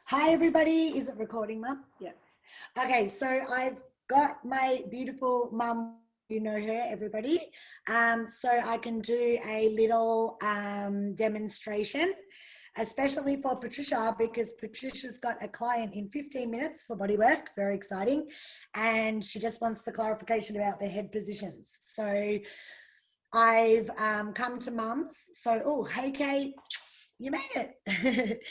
Hi everybody, is it recording, Mum? Yeah. Okay, so I've got my beautiful mum, you know her, everybody. So I can do a little demonstration, especially for Patricia, because Patricia's got a client in 15 minutes for bodywork, very exciting. And she just wants the clarification about the head positions. So I've come to Mum's. So, oh, hey Kate, you made it.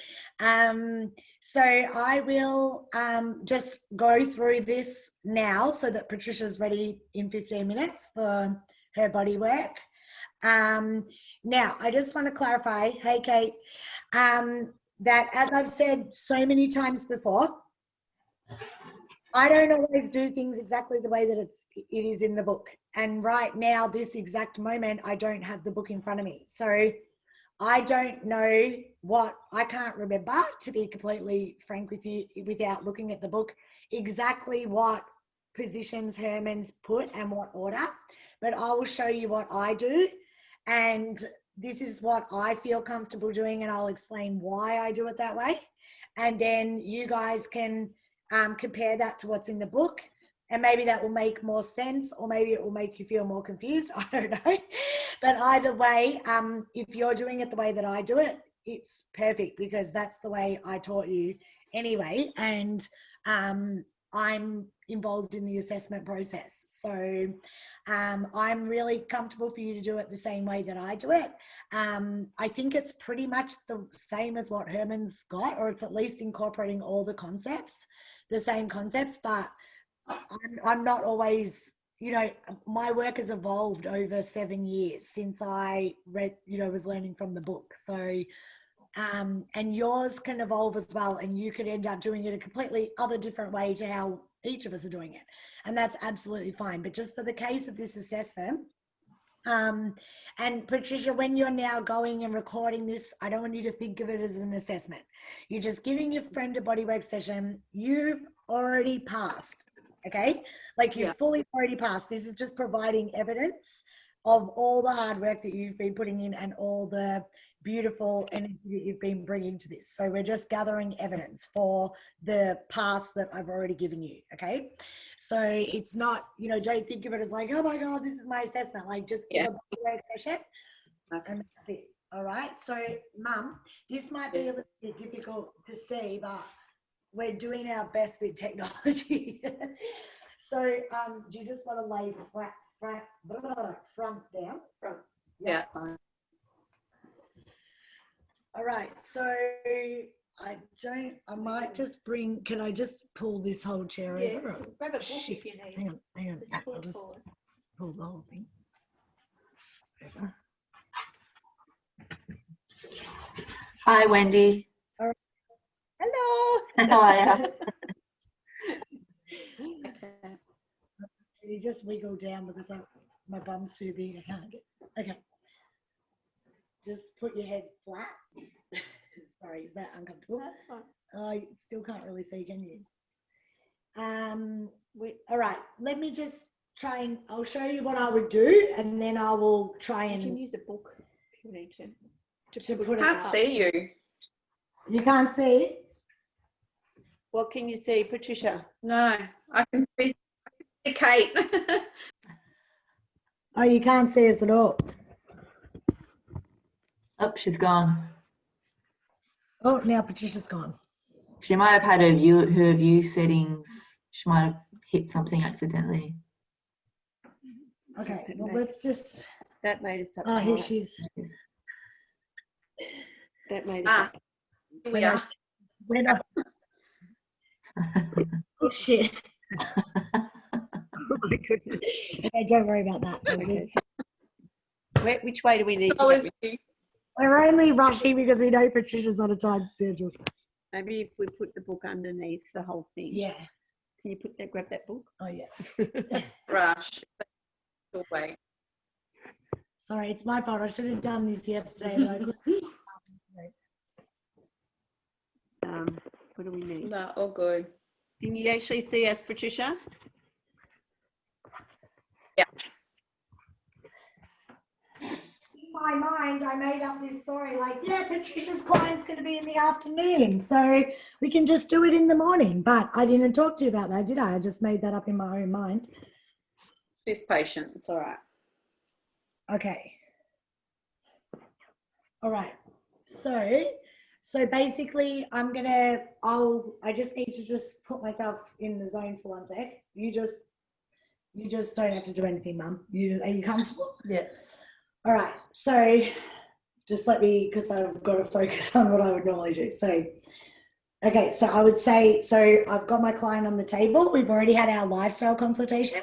So I will just go through this now so that Patricia's ready in 15 minutes for her body work. Now, I just want to clarify, hey Kate, that as I've said so many times before, I don't always do things exactly the way that it is in the book. And right now, this exact moment, I don't have the book in front of me. So I don't know I can't remember, to be completely frank with you, without looking at the book, exactly what positions Herman's put and what order, but I will show you what I do. And this is what I feel comfortable doing, and I'll explain why I do it that way. And then you guys can compare that to what's in the book. And maybe that will make more sense, or maybe it will make you feel more confused. I don't know. But either way, if you're doing it the way that I do it, it's perfect, because that's the way I taught you anyway. And I'm involved in the assessment process. So I'm really comfortable for you to do it the same way that I do it. I think it's pretty much the same as what Herman's got, or it's at least incorporating all the concepts, the same concepts, but I'm not always, my work has evolved over 7 years since I read, was learning from the book. So, and yours can evolve as well, and you could end up doing it a completely other different way to how each of us are doing it. And that's absolutely fine. But just for the case of this assessment, and Patricia, when you're now going and recording this, I don't want you to think of it as an assessment. You're just giving your friend a bodywork session. You've already passed. Okay, like you've fully already passed. This is just providing evidence of all the hard work that you've been putting in and all the beautiful energy that you've been bringing to this. So we're just gathering evidence for the past that I've already given you. Okay, so it's not, don't think of it as like, oh my God, this is my assessment. Like, just give a bodywork session, and that's it. All right. So, Mum, this might be a little bit difficult to see, but we're doing our best with technology. So do you just want to lay front down? Front. Yeah. All right. So I might just can I just pull this whole chair over? Grab a book if you need. Hang on. I'll just pull the whole thing over. Hi, Wendy. Hello. How are you? Okay. You just wiggle down because my bum's too big. I can't get. Okay. Just put your head flat. Sorry, is that uncomfortable? That's fine. I still can't really see, can you? All right. Let me just try and I'll show you what I would do, and then I will try and. You can use a book if you need to. Put I can't see you. You can't see? What can you see, Patricia? No, I can see Kate. Oh, you can't see us at all. Oh, she's gone. Oh, now Patricia's gone. She might have had her view settings. She might have hit something accidentally. Okay, well, let's just. That made us up. Oh, here she is. That made us up. Here we are. Oh, shit. Oh my goodness. Okay, don't worry about that. Okay. Which way do we need to go? We're only rushing because we know Patricia's on a time schedule. Maybe if we put the book underneath the whole thing. Yeah. Can you grab that book? Oh, yeah. Rush. Wait. Sorry, it's my fault. I should have done this yesterday. What do we need? No, all good. Can you actually see us, Patricia? Yeah. In my mind, I made up this this story like, yeah, Patricia's client's going to be in the afternoon, so we can just do it in the morning. But I didn't talk to you about that, did I? I just made that up in my own mind. She's patient. It's all right. Okay. All right. So basically I just need to just put myself in the zone for 1 sec. You just don't have to do anything, Mum. Are you comfortable? Yeah. All right. So just let me, because I've got to focus on what I would normally do. So, okay. So I would say, so I've got my client on the table. We've already had our lifestyle consultation.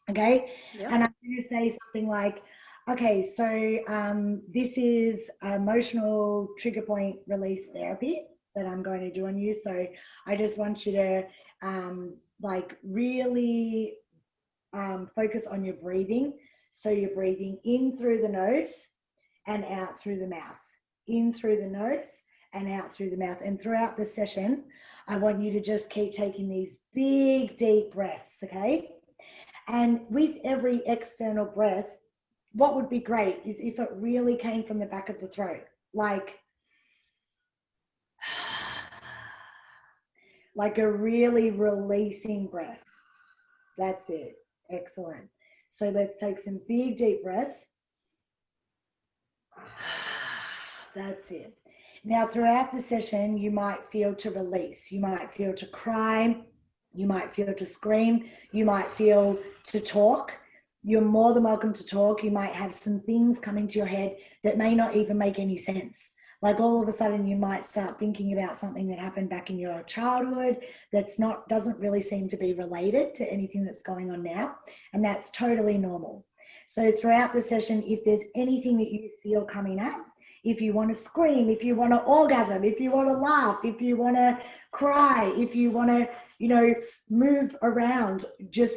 Okay. Yep. And I'm going to say something like, okay, so this is emotional trigger point release therapy that I'm going to do on you. So I just want you to like really focus on your breathing. So you're breathing in through the nose and out through the mouth. In through the nose and out through the mouth. And throughout the session, I want you to just keep taking these big, deep breaths, okay? And with every external breath, what would be great is if it really came from the back of the throat, like a really releasing breath. That's it. Excellent. So let's take some big, deep breaths. That's it. Now, throughout the session, you might feel to release. You might feel to cry. You might feel to scream. You might feel to talk. You're more than welcome to talk. You might have some things coming to your head that may not even make any sense. Like all of a sudden you might start thinking about something that happened back in your childhood doesn't really seem to be related to anything that's going on now. And that's totally normal. So throughout the session, if there's anything that you feel coming up, if you want to scream, if you want to orgasm, if you want to laugh, if you want to cry, if you want to, move around,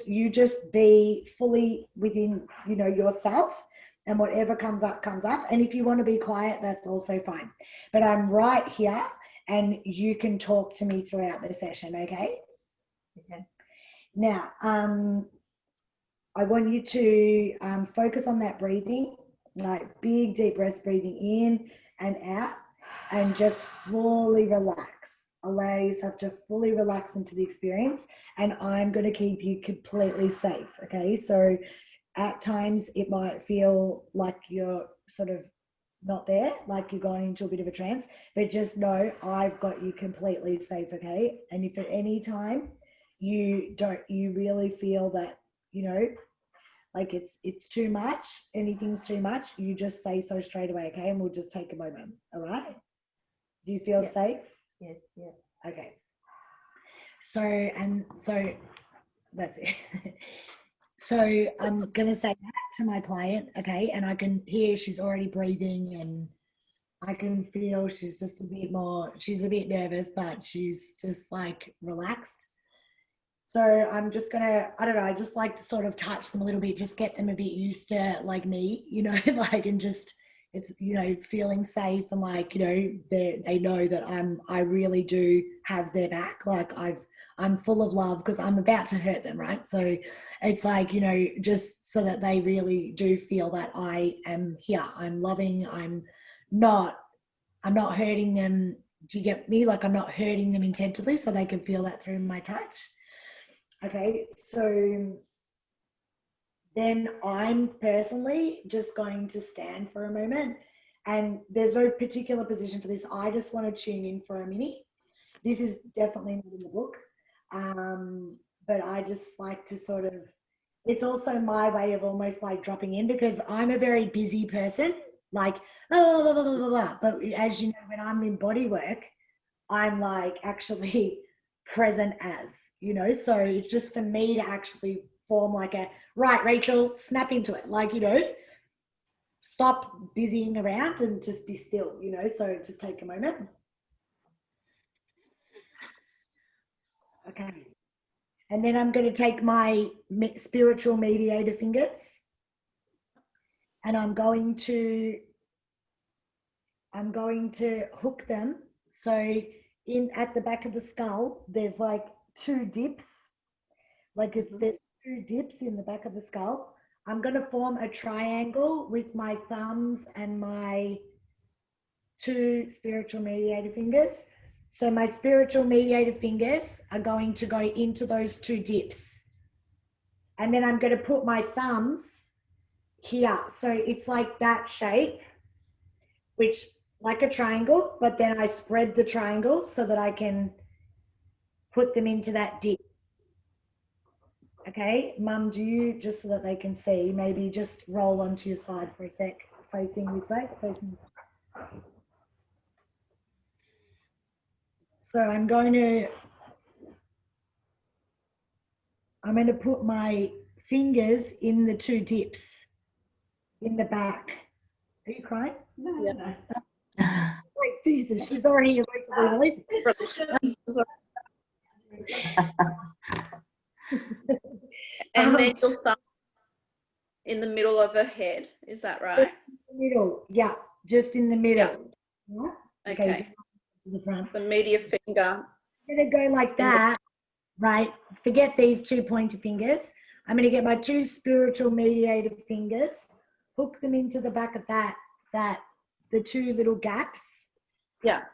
you just be fully within, yourself, and whatever comes up, comes up. And if you want to be quiet, that's also fine. But I'm right here and you can talk to me throughout the session, okay? Okay. Now, I want you to focus on that breathing, like big, deep breaths, breathing in and out, and just fully relax. Allow yourself to fully relax into the experience, and I'm going to keep you completely safe, okay? So at times it might feel like you're sort of not there, like you're going into a bit of a trance, but just know I've got you completely safe, okay? And if at any time you really feel that, like it's too much, anything's too much, you just say so straight away, okay? And we'll just take a moment, all right? Do you feel safe? Yes, yeah. Okay. So that's it. So I'm going to say that to my client, okay? And I can hear she's already breathing, and I can feel she's just she's a bit nervous, but she's just like relaxed. So I'm just going to, I don't know, I just like to sort of touch them a little bit, just get them a bit used to like me, like, and just, it's, feeling safe, and like, they know that I really do have their back. Like I'm full of love because I'm about to hurt them, right? So it's like, just so that they really do feel that I am here. I'm loving, I'm not hurting them. Do you get me? Like I'm not hurting them intentionally, so they can feel that through my touch. Okay, so then I'm personally just going to stand for a moment, and there's no particular position for this. I just want to tune in for a minute. This is definitely not in the book, but I just like to sort of, it's also my way of almost like dropping in, because I'm a very busy person, like, blah, blah, blah, blah, blah, blah. But as you know, when I'm in body work, I'm like actually present as, so it's just for me to actually form like a, right, Rachel, snap into it, like, stop busying around and just be still, so just take a moment. Okay. And then I'm going to take my spiritual mediator fingers, and I'm going to hook them. So at the back of the skull, there's like two dips, like there's two dips in the back of the skull. I'm going to form a triangle with my thumbs and my 2 spiritual mediator fingers. So my spiritual mediator fingers are going to go into those 2 dips. And then I'm going to put my thumbs here. So it's like that shape, which like a triangle, but then I spread the triangle so that I can put them into that dip. Okay, Mum, do you, just so that they can see, maybe just roll onto your side for a sec, facing this way, facing this way. So I'm going to put my fingers in the 2 dips in the back. Are you crying? No, Yeah. no. Wait, Jesus, she's already emotionally releasing. And then you'll start in the middle of her head. Is that right? Middle, yeah, just in the middle. Yeah. Okay. To the front. The media finger. I'm going to go like that, right? Forget these 2 pointer fingers. I'm going to get my 2 spiritual mediator fingers, hook them into the back of the 2 little gaps. Yeah.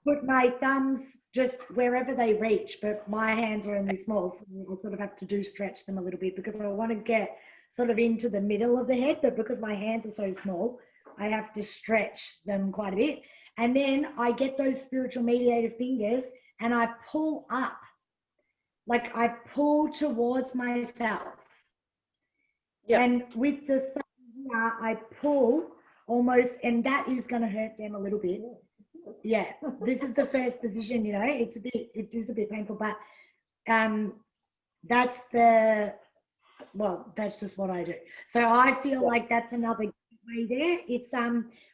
Put my thumbs just wherever they reach, but my hands are only small, so I'll sort of have to stretch them a little bit because I want to get sort of into the middle of the head, but because my hands are so small, I have to stretch them quite a bit. And then I get those spiritual mediator fingers and I pull up, like I pull towards myself. Yep. And with the thumb here, I pull almost, and that is going to hurt them a little bit. Yeah, this is the first position, you know, it is a bit painful, but that's just what I do. So I feel like that's another way there. It's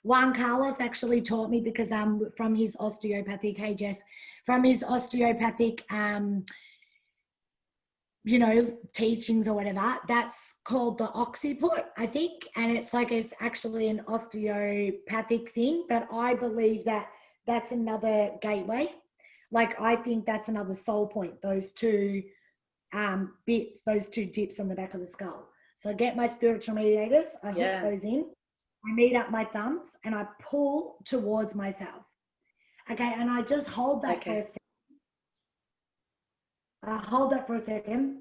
Juan Carlos actually taught me because from his osteopathic, hey Jess, from his osteopathic you know, teachings or whatever, that's called the occiput, I think, and it's actually an osteopathic thing, but I believe that that's another gateway. Like I think that's another soul point, those 2 bits, those 2 dips on the back of the skull. So I get my spiritual mediators, I hook those in, I meet up my thumbs and I pull towards myself. Okay, and I just hold that for a second. Hold that for a second.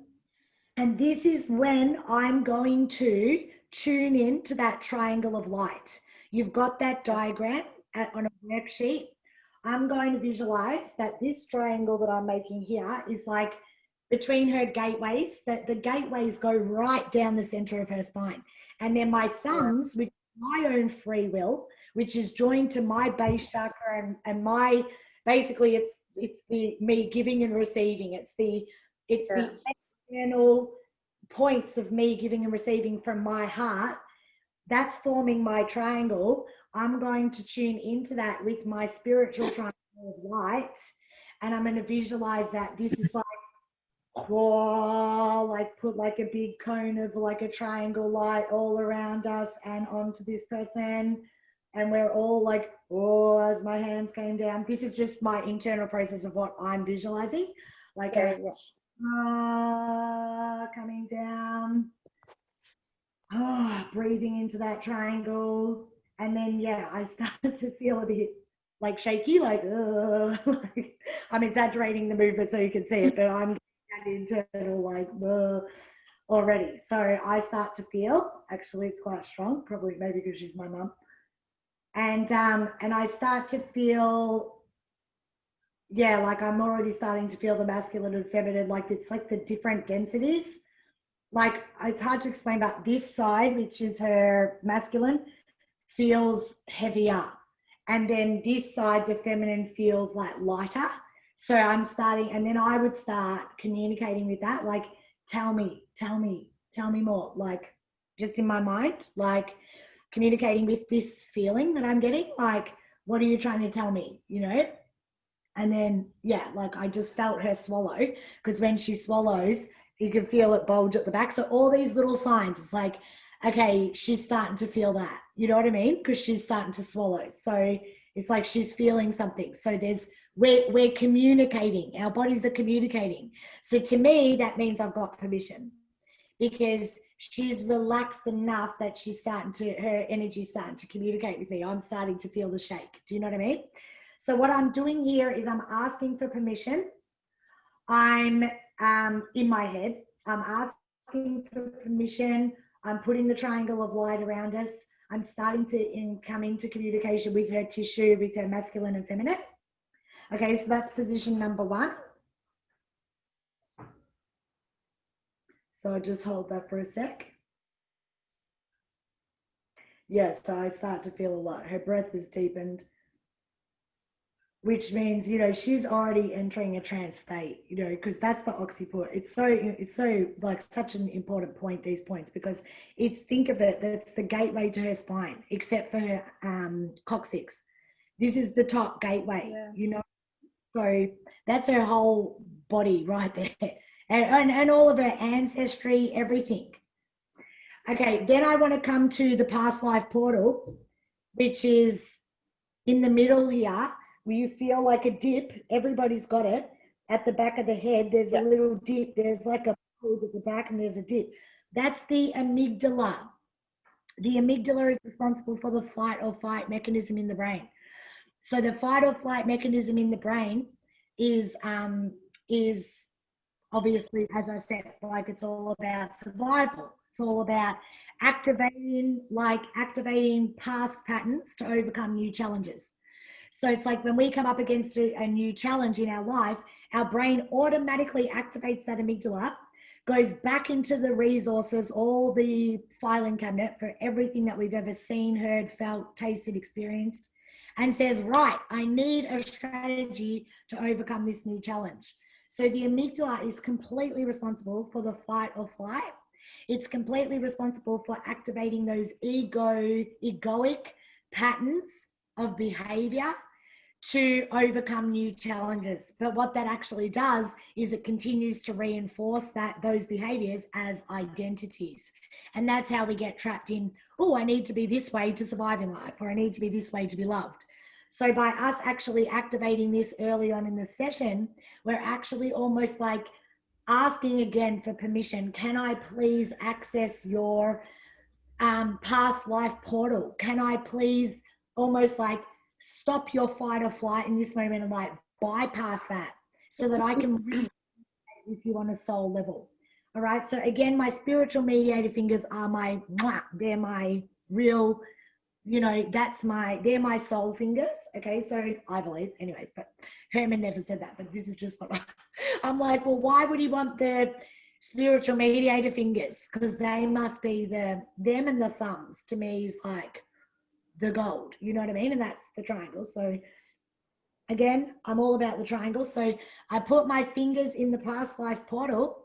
And this is when I'm going to tune in to that triangle of light. You've got that diagram on a worksheet. I'm going to visualize that this triangle that I'm making here is like between her gateways, that the gateways go right down the center of her spine. And then my thumbs, which is my own free will, which is joined to my base chakra and my, basically it's the me giving and receiving. It's the external points of me giving and receiving from my heart. That's forming my triangle. I'm going to tune into that with my spiritual triangle of light. And I'm going to visualize that this is like, whoa, like put like a big cone of like a triangle light all around us and onto this person. And we're all like, oh, as my hands came down. This is just my internal process of what I'm visualizing. Like coming down. Breathing into that triangle. And then, yeah, I started to feel a bit like shaky, like, I'm exaggerating the movement so you can see it, but I'm getting that internal, like, already. So I start to feel, actually, it's quite strong, probably maybe because she's my mum. And I start to feel, yeah, like I'm already starting to feel the masculine and feminine, like it's like the different densities. Like it's hard to explain, but this side, which is her masculine, feels heavier. And then this side, the feminine, feels like lighter. So I'm starting, and then I would start communicating with that, like, tell me more, like just in my mind, like communicating with this feeling that I'm getting, like, what are you trying to tell me, you know? And then, yeah, like I just felt her swallow, because when she swallows, you can feel it bulge at the back. So all these little signs, it's like, okay, she's starting to feel that, you know what I mean? Because she's starting to swallow. So it's like she's feeling something. So we're communicating, our bodies are communicating. So to me, that means I've got permission, because she's relaxed enough that her energy's starting to communicate with me. I'm starting to feel the shake. Do you know what I mean? So what I'm doing here is I'm asking for permission. I'm in my head. I'm asking for permission. I'm putting the triangle of light around us. I'm starting to come into communication with her tissue, with her masculine and feminine. Okay, so that's position number 1. So I'll just hold that for a sec. Yes, so I start to feel a lot. Her breath is deepened, which means, you know, she's already entering a trance state, you know, because that's the occiput. It's so like such an important point, these points, because think of it, that's the gateway to her spine, except for her coccyx. This is the top gateway, you know, so that's her whole body right there. And all of her ancestry, everything. Okay, then I want to come to the past life portal, which is in the middle here, where you feel like a dip. Everybody's got it. At the back of the head, there's a little dip. There's like a pose at the back and there's a dip. That's the amygdala. The amygdala is responsible for the flight or fight mechanism in the brain. So the fight or flight mechanism in the brain is obviously, as I said, like it's all about survival. It's all about activating past patterns to overcome new challenges. So it's like when we come up against a new challenge in our life, our brain automatically activates that amygdala, goes back into the resources, all the filing cabinet for everything that we've ever seen, heard, felt, tasted, experienced, and says, right, I need a strategy to overcome this new challenge. So the amygdala is completely responsible for the fight or flight. It's completely responsible for activating those egoic patterns of behavior to overcome new challenges. But what that actually does is it continues to reinforce those behaviors as identities. And that's how we get trapped in, oh, I need to be this way to survive in life, or I need to be this way to be loved. So by us actually activating this early on in the session, we're actually almost like asking again for permission. Can I please access your past life portal? Can I please almost like stop your fight or flight in this moment and like bypass that so that I can reach with you on a soul level? All right. So again, my spiritual mediator fingers are they're my real, you know, they're my soul fingers. Okay. So I believe anyways, but Herman never said that, but this is just what I'm like, well, why would he want the spiritual mediator fingers? Because they must be them and the thumbs to me is like the gold, you know what I mean? And that's the triangle. So again, I'm all about the triangle. So I put my fingers in the past life portal,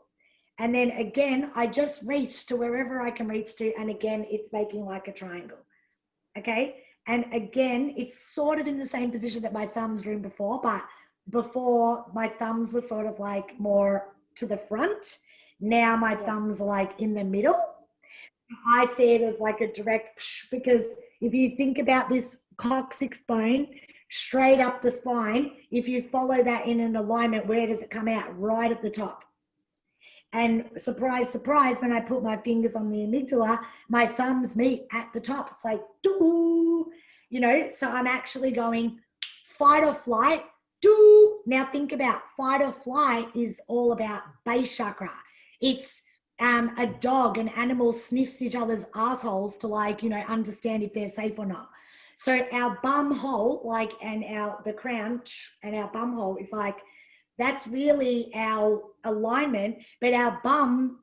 and then again, I just reach to wherever I can reach to. And again, it's making like a triangle. Okay. And again, it's sort of in the same position that my thumbs were in before, but before my thumbs were sort of like more to the front. Now my thumbs are like in the middle. I see it as like a direct, because if you think about this coccyx bone straight up the spine, if you follow that in an alignment, where does it come out? Right at the top. And surprise, surprise, when I put my fingers on the amygdala, my thumbs meet at the top. It's like, doo, you know, so I'm actually going fight or flight, doo. Now think about fight or flight is all about base chakra. It's a dog, an animal sniffs each other's assholes to like, you know, understand if they're safe or not. So our bum hole, like, and the crown and our bum hole is like, that's really our alignment, but our bum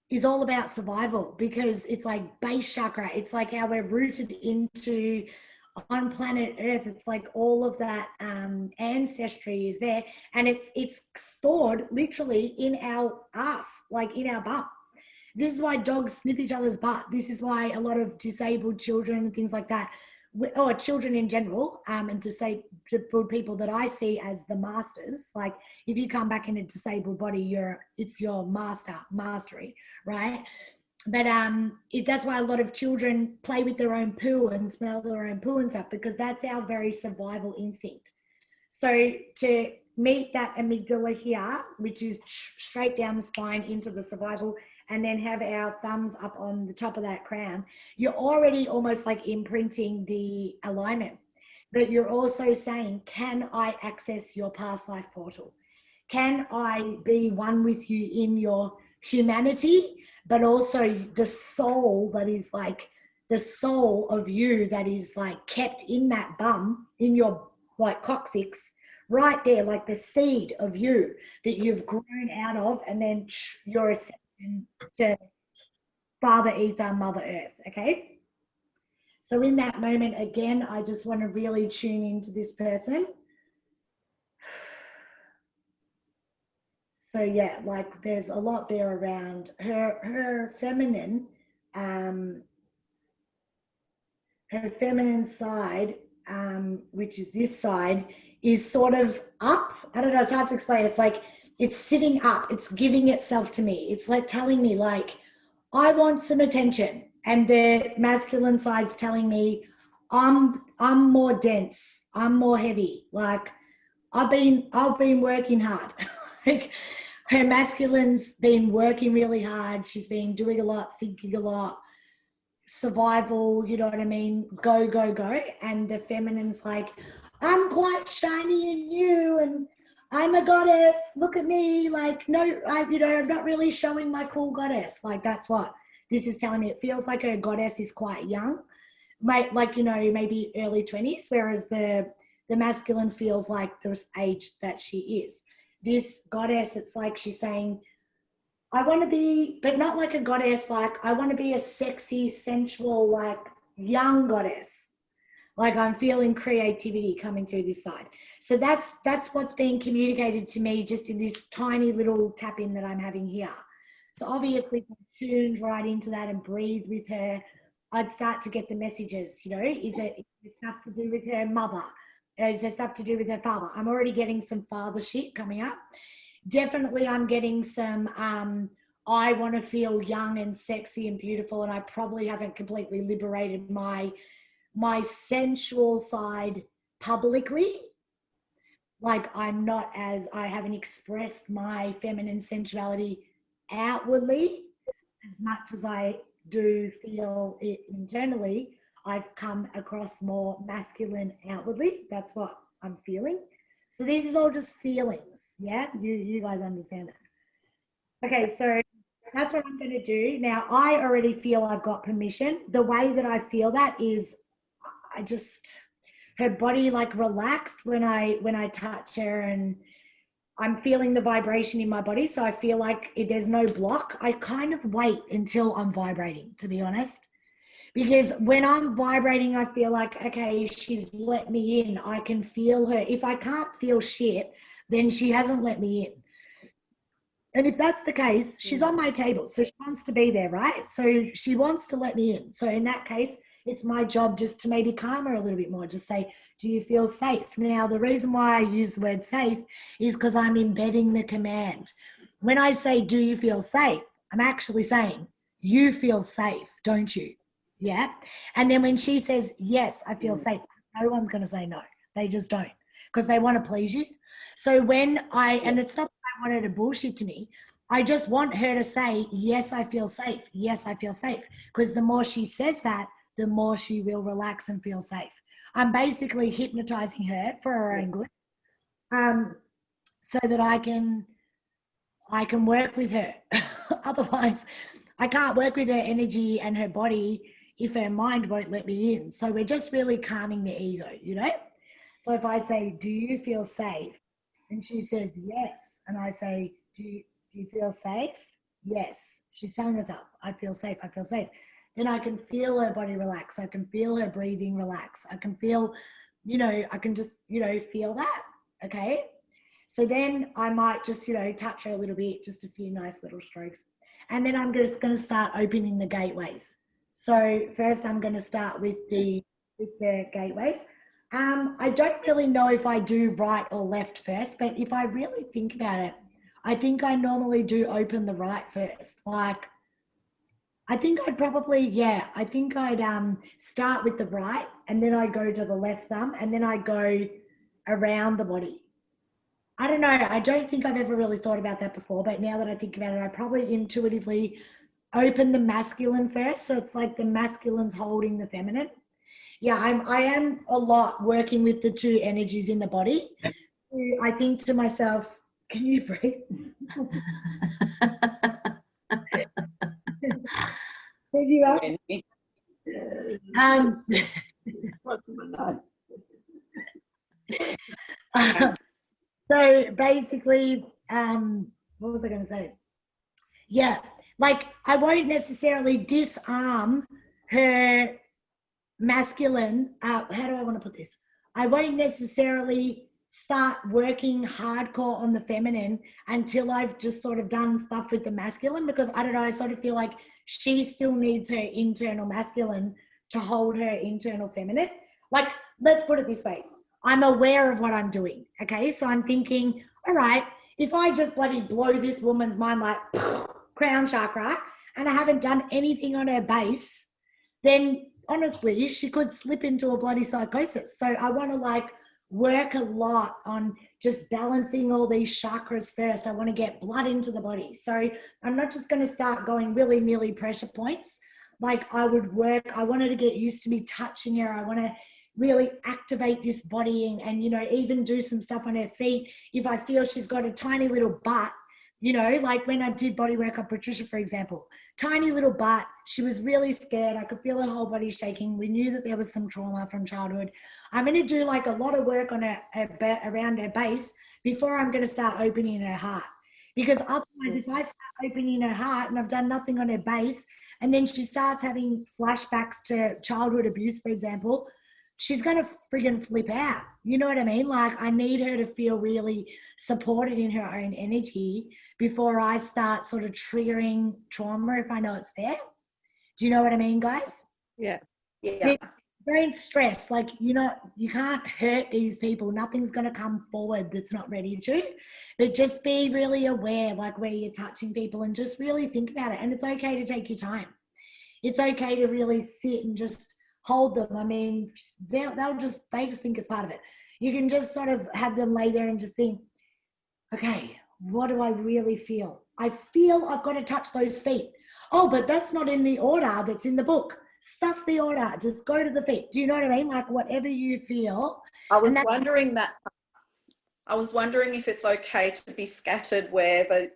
is all about survival, because it's like base chakra. It's like how we're rooted into on planet Earth. It's like all of that ancestry is there, and it's stored literally in our ass, like in our bum. This is why dogs sniff each other's butt. This is why a lot of disabled children and things like that, or children in general, and disabled people that I see as the masters. Like if you come back in a disabled body, it's your mastery, right? But that's why a lot of children play with their own poo and smell their own poo and stuff, because that's our very survival instinct. So to meet that amygdala here, which is straight down the spine into the survival, and then have our thumbs up on the top of that crown, you're already almost like imprinting the alignment. But you're also saying, can I access your past life portal? Can I be one with you in your humanity, but also the soul that is like the soul of you that is like kept in that bum, in your like coccyx, right there, like the seed of you that you've grown out of, and then your ascension to Father Ether, Mother Earth, okay? So in that moment, again, I just want to really tune into this person. So yeah, like there's a lot there around her feminine, her feminine side, which is this side, is sort of up. I don't know, it's hard to explain. It's like it's sitting up, it's giving itself to me. It's like telling me like, I want some attention. And the masculine side's telling me, I'm more dense, I'm more heavy. Like I've been working hard. Like her masculine's been working really hard. She's been doing a lot, thinking a lot, survival, you know what I mean? Go, go, go. And the feminine's like, I'm quite shiny in you and I'm a goddess. Look at me. Like, no, I'm not really showing my full goddess. Like, that's what this is telling me. It feels like her goddess is quite young, like, maybe early 20s, whereas the masculine feels like the age that she is. This goddess, it's like she's saying, I want to be, but not like a goddess, like I want to be a sexy, sensual, like young goddess. Like I'm feeling creativity coming through this side. So that's what's being communicated to me just in this tiny little tap in that I'm having here. So obviously if I'm tuned right into that and breathe with her, I'd start to get the messages, is it stuff to do with her mother? Is there stuff to do with her father? I'm already getting some father shit coming up. Definitely I'm getting some, I want to feel young and sexy and beautiful, and I probably haven't completely liberated my sensual side publicly. Like I haven't expressed my feminine sensuality outwardly as much as I do feel it internally. I've come across more masculine outwardly. That's what I'm feeling. So these is all just feelings. Yeah, you guys understand that. Okay, so that's what I'm going to do. Now, I already feel I've got permission. The way that I feel that is her body like relaxed when I touch her, and I'm feeling the vibration in my body. So I feel like there's no block. I kind of wait until I'm vibrating, to be honest. Because when I'm vibrating, I feel like, okay, she's let me in. I can feel her. If I can't feel shit, then she hasn't let me in. And if that's the case, she's on my table. So she wants to be there, right? So she wants to let me in. So in that case, it's my job just to maybe calm her a little bit more. Just say, do you feel safe? Now, the reason why I use the word safe is because I'm embedding the command. When I say, do you feel safe? I'm actually saying, you feel safe, don't you? Yeah. And then when she says, yes, I feel safe, no one's going to say no. They just don't, because they want to please you. So when and it's not that I want her to bullshit to me. I just want her to say, yes, I feel safe. Yes, I feel safe. Because the more she says that, the more she will relax and feel safe. I'm basically hypnotizing her for her own good, so that I can work with her. Otherwise, I can't work with her energy and her body if her mind won't let me in. So we're just really calming the ego, So if I say, do you feel safe? And she says, yes. And I say, do you feel safe? Yes. She's telling herself, I feel safe, I feel safe. Then I can feel her body relax. I can feel her breathing relax. I can feel, I can just, feel that, okay? So then I might just, touch her a little bit, just a few nice little strokes. And then I'm just going to start opening the gateways. So first I'm going to start with the gateways. I don't really know if I do right or left first, but if I really think about it, I think I normally do open the right first. Like, I think I'd probably, I think I'd start with the right, and then I go to the left thumb, and then I go around the body. I don't know. I don't think I've ever really thought about that before, but now that I think about it, I probably intuitively open the masculine first. So it's like the masculine's holding the feminine. Yeah, I am a lot working with the two energies in the body. I think to myself, can you breathe? Have you up? Um, so basically, what was I going to say? Yeah, like I won't necessarily disarm her masculine. How do I want to put this? I won't necessarily start working hardcore on the feminine until I've just sort of done stuff with the masculine, because I don't know, I sort of feel like she still needs her internal masculine to hold her internal feminine. Like, let's put it this way. I'm aware of what I'm doing. Okay. So I'm thinking, all right, if I just bloody blow this woman's mind like crown chakra and I haven't done anything on her base, then honestly, she could slip into a bloody psychosis. So I want to like work a lot on just balancing all these chakras first. I want to get blood into the body. So I'm not just going to start going willy-nilly pressure points. Like I wanted to get used to me touching her. I want to really activate this body and, you know, even do some stuff on her feet. If I feel she's got a tiny little butt, you know, like when I did body work on Patricia, for example, tiny little butt, she was really scared. I could feel her whole body shaking. We knew that there was some trauma from childhood. I'm going to do like a lot of work on around her base before I'm going to start opening her heart. Because otherwise, if I start opening her heart and I've done nothing on her base, and then she starts having flashbacks to childhood abuse, for example, she's going to friggin' flip out. You know what I mean? Like I need her to feel really supported in her own energy before I start sort of triggering trauma if I know it's there. Do you know what I mean, guys? Yeah. Yeah. Don't stress. Like, you can't hurt these people. Nothing's going to come forward that's not ready to. But just be really aware, like where you're touching people, and just really think about it. And it's okay to take your time. It's okay to really sit and just hold them. I mean, they just think it's part of it. You can just sort of have them lay there and just think, okay, what do I really feel? I feel I've got to touch those feet. Oh, but that's not in the order that's in the book. Stuff the order. Just go to the feet. Do you know what I mean? Like whatever you feel. I was wondering if it's okay to be scattered wherever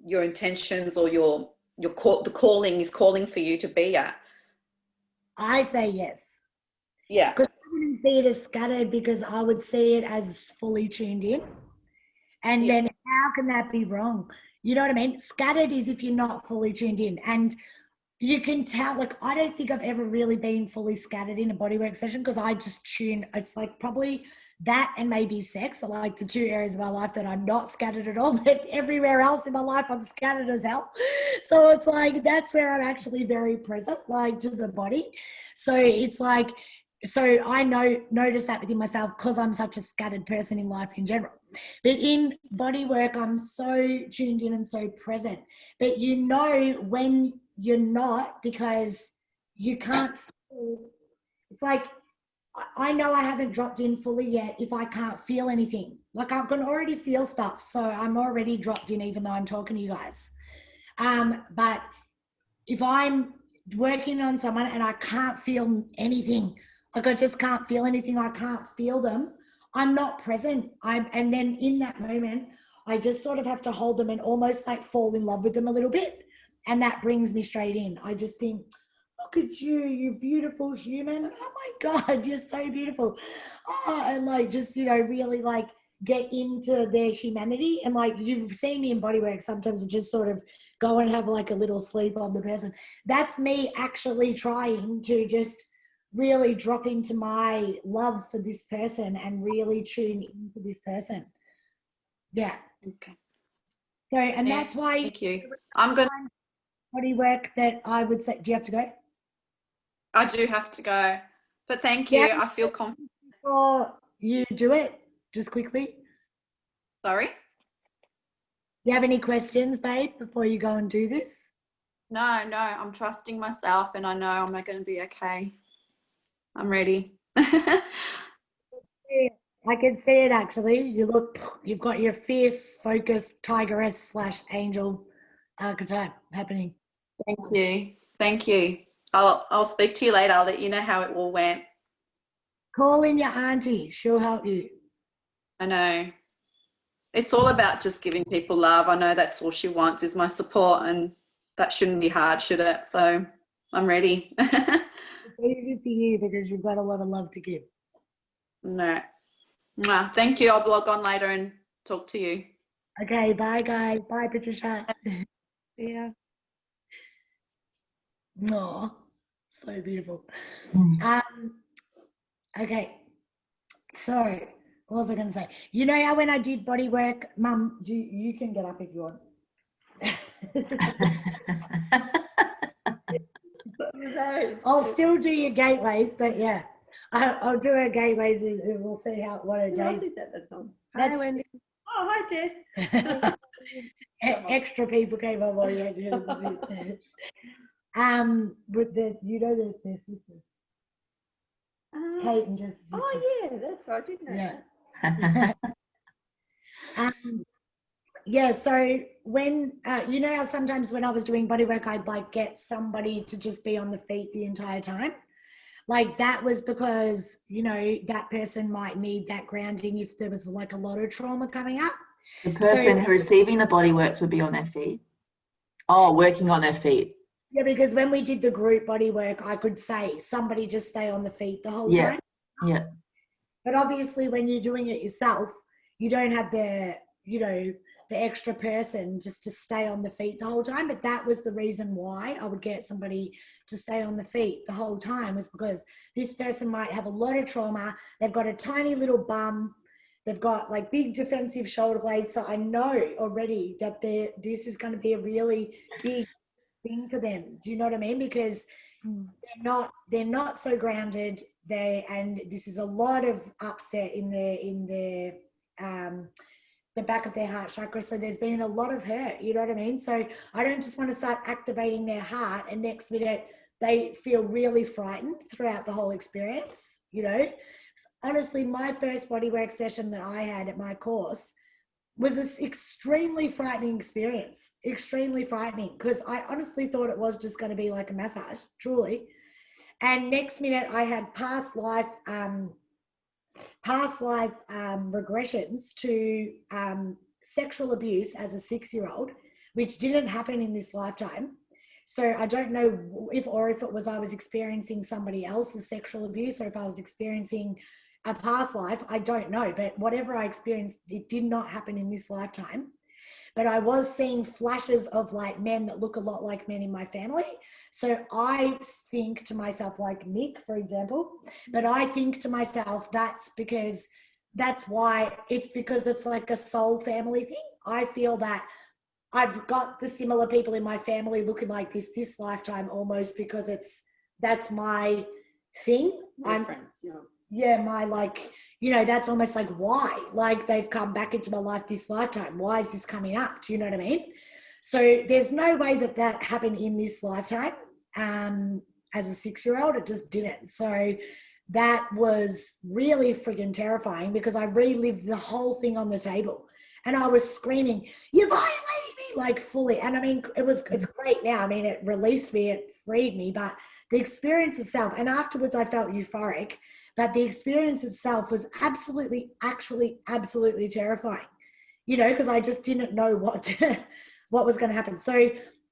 your intentions or the calling is calling for you to be at. I say yes. Yeah. Because I wouldn't see it as scattered, because I would see it as fully tuned in. And then how can that be wrong? You know what I mean? Scattered is if you're not fully tuned in. And you can tell, like, I don't think I've ever really been fully scattered in a bodywork session, because I just tune. It's like probably that and maybe sex are like the two areas of my life that I'm not scattered at all, but everywhere else in my life I'm scattered as hell. So it's like that's where I'm actually very present, like to the body. So it's like, so I notice that within myself because I'm such a scattered person in life in general. But in body work, I'm so tuned in and so present. But you know when you're not, because you can't feel. It's like, I know I haven't dropped in fully yet if I can't feel anything. Like I can already feel stuff. So I'm already dropped in even though I'm talking to you guys. But if I'm working on someone and I can't feel anything, like I just can't feel anything, I can't feel them, I'm not present. And then in that moment, I just sort of have to hold them and almost like fall in love with them a little bit. And that brings me straight in. I just think, look at you, you beautiful human. Oh my God, you're so beautiful. Oh, and like, just, you know, really like get into their humanity. And like, you've seen me in bodywork, sometimes I just sort of go and have like a little sleep on the person. That's me actually trying to just really drop into my love for this person and really tune into this person. Yeah. Okay. So, and that's why thank you. I'm going to body work that I would say, do you have to go? I do have to go, but thank you. Yeah. I feel confident. Or you do it just quickly. Sorry? Do you have any questions, babe, before you go and do this? No, I'm trusting myself and I know I'm going to be okay. I'm ready. Yeah, I can see it actually. You've got your fierce, focused tigress / angel good time happening. Thank you. Thank you. I'll speak to you later. I'll let you know how it all went. Call in your auntie. She'll help you. I know. It's all about just giving people love. I know that's all she wants is my support, and that shouldn't be hard, should it? So I'm ready. It's easy for you because you've got a lot of love to give. No. Mwah. Thank you. I'll log on later and talk to you. Okay, bye guys. Bye, Patricia. Yeah. Aw, so beautiful. Mm. Okay, so what was I going to say? You know how when I did body work, Mum, you can get up if you want. I'll still do your gateways, but yeah, I'll do her gateways and we'll see what her Who else day. is that that's on? That's- Hi, Wendy. Oh, hi, Jess. Extra people came on while you had to. But their sisters, Kate and Jess's sisters. Oh, yeah, that's right. I didn't know. Yeah. Yeah, so when you know how sometimes when I was doing body work, I'd like get somebody to just be on the feet the entire time. Like that was because, you know, that person might need that grounding if there was like a lot of trauma coming up. The person who receiving the body works would be on their feet. Oh, working on their feet. Yeah, because when we did the group body work, I could say somebody just stay on the feet the whole Yeah. time. Yeah. But obviously when you're doing it yourself, you don't have the, you know, the extra person just to stay on the feet the whole time. But that was the reason why I would get somebody to stay on the feet the whole time, was because this person might have a lot of trauma. They've got a tiny little bum. They've got like big defensive shoulder blades. So I know already that this is going to be a really big thing for them. Do you know what I mean? Because they're not so grounded. And this is a lot of upset in the back of their heart chakra. So there's been a lot of hurt, you know what I mean? So I don't just want to start activating their heart and next minute they feel really frightened throughout the whole experience, you know? Honestly, my first bodywork session that I had at my course was this extremely frightening experience, extremely frightening, because I honestly thought it was just going to be like a massage, truly. And next minute I had past life regressions to sexual abuse as a 6-year-old, which didn't happen in this lifetime. So I don't know if it was I was experiencing somebody else's sexual abuse or if I was experiencing a past life, I don't know. But whatever I experienced, it did not happen in this lifetime. But I was seeing flashes of like men that look a lot like men in my family. So I think to myself, like Mick, for example, but I think to myself, it's because it's like a soul family thing. I feel that I've got the similar people in my family looking like this lifetime almost because that's my thing. I'm friends, yeah, my like, you know, that's almost like why, like they've come back into my life this lifetime. Why is this coming up? Do you know what I mean? So there's no way that happened in this lifetime. As a 6-year-old, it just didn't. So that was really friggin' terrifying because I relived the whole thing on the table and I was screaming, "You're violating me!" like fully. And I mean, it's great now. I mean, it released me, it freed me, but the experience itself, and afterwards I felt euphoric, but the experience itself was absolutely terrifying, you know, because I just didn't know what was going to happen. So